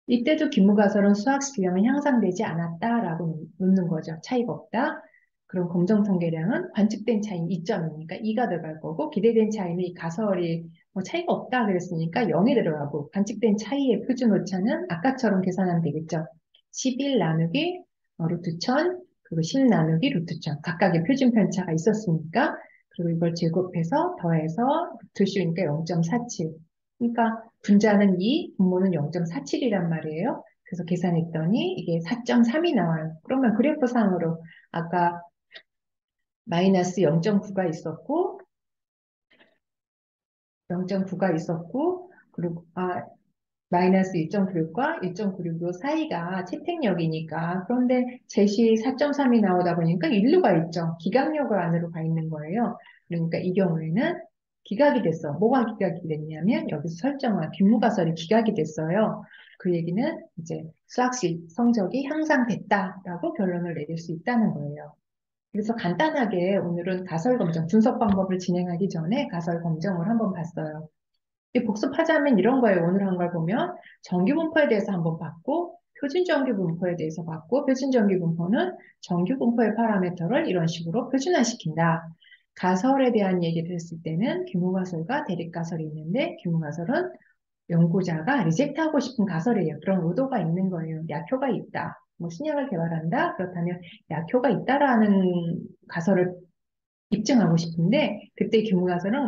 [SPEAKER 1] 이때도 김무가설은 수학 실력은 향상되지 않았다라고 묻는 거죠. 차이가 없다. 그럼 검정 통계량은 관측된 차이 2점이니까 2가 들어갈 거고 기대된 차이는 이 가설이 뭐 차이가 없다 그랬으니까 0이 들어가고 관측된 차이의 표준 오차는 아까처럼 계산하면 되겠죠. 11 나누기 루트 1000 그리고 10 나누기 루트 1000 각각의 표준 편차가 있었으니까 그리고 이걸 제곱해서 더해서 루트 씌우니까 0.47 그러니까 분자는 2, 분모는 0.47이란 말이에요. 그래서 계산했더니 이게 4.3이 나와요. 그러면 그래프상으로 아까 마이너스 0.9가 있었고, 0.9가 있었고, 그리고, 마이너스 1.96과 1.96 사이가 채택력이니까. 그런데 제시 4.3이 나오다 보니까 일루가 있죠. 기각력을 안으로 가 있는 거예요. 그러니까 이 경우에는 기각이 됐어. 뭐가 기각이 됐냐면 여기서 설정한 빈무가설이 기각이 됐어요. 그 얘기는 이제 수학식 성적이 향상됐다라고 결론을 내릴 수 있다는 거예요. 그래서 간단하게 오늘은 가설 검정, 분석 방법을 진행하기 전에 가설 검정을 한번 봤어요. 복습하자면 이런 거예요. 오늘 한 걸 보면 정규분포에 대해서 한번 봤고 표준 정규분포에 대해서 봤고 표준 정규분포는 정규분포의 파라미터를 이런 식으로 표준화시킨다. 가설에 대한 얘기를 했을 때는 규모가설과 대립가설이 있는데 규모가설은 연구자가 리젝트하고 싶은 가설이에요. 그런 의도가 있는 거예요. 약효가 있다. 뭐 신약을 개발한다. 그렇다면 약효가 있다라는 가설을 입증하고 싶은데 그때 규모가설은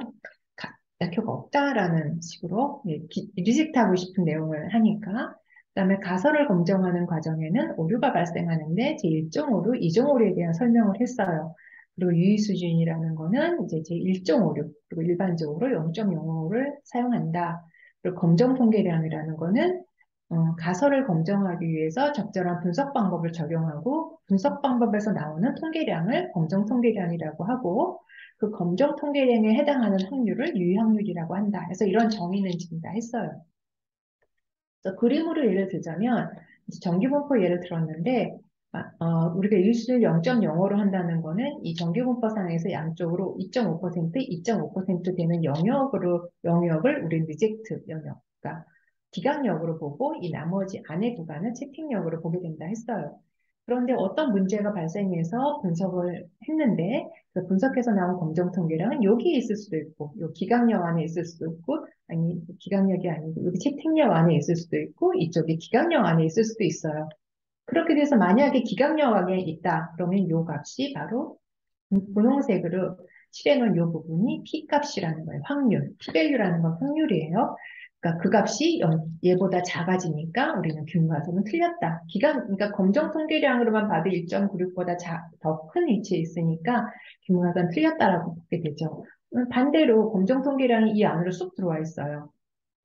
[SPEAKER 1] 약효가 없다라는 식으로 리젝트하고 싶은 내용을 하니까 그다음에 가설을 검증하는 과정에는 오류가 발생하는데 제1종 오류, 2종 오류에 대한 설명을 했어요. 그리고 유의 수준이라는 거는 이제 제1종 오류, 그리고 일반적으로 0.05를 사용한다. 그리고 검정 통계량이라는 거는 가설을 검증하기 위해서 적절한 분석 방법을 적용하고 분석 방법에서 나오는 통계량을 검정 통계량이라고 하고 그 검정 통계량에 해당하는 확률을 유의확률이라고 한다. 그래서 이런 정의는 지금 다 했어요. 그래서 그림으로 예를 들자면 정규분포 예를 들었는데 우리가 일수를 0.05로 한다는 거는 이 정규분포상에서 양쪽으로 2.5%, 2.5% 되는 영역을 우리 리젝트 영역, 그러니까 기각력으로 보고 이 나머지 안의 구간은 채택력으로 보게 된다 했어요. 그런데 어떤 문제가 발생해서 분석을 했는데 그 분석해서 나온 검정 통계량은 여기에 있을 수도 있고 요 기각력 안에 있을 수도 있고 아니 기각력이 아니고 여기 채택력 안에 있을 수도 있고 이쪽에 기각력 안에 있을 수도 있어요. 그렇게 돼서 만약에 기각력 안에 있다 그러면 요 값이 바로 분홍색으로 칠해놓은 이 부분이 P값이라는 거예요. 확률. P밸류라는 건 확률이에요. 그러니까 그 값이 얘보다 작아지니까 우리는 균과수는 틀렸다. 그러니까 검정 통계량으로만 봐도 1.96보다 더 큰 위치에 있으니까 균과수는 틀렸다라고 보게 되죠. 반대로 검정 통계량이 이 안으로 쑥 들어와 있어요.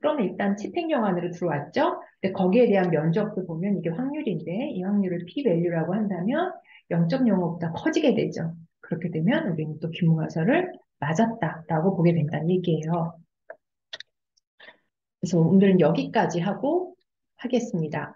[SPEAKER 1] 그러면 일단 치택령 안으로 들어왔죠? 근데 거기에 대한 면적도 보면 이게 확률인데 이 확률을 p-value라고 한다면 0.05보다 커지게 되죠. 그렇게 되면 우리는 또 귀무가설을 맞았다라고 보게 된다는 얘기예요. 그래서 오늘은 여기까지 하고 하겠습니다.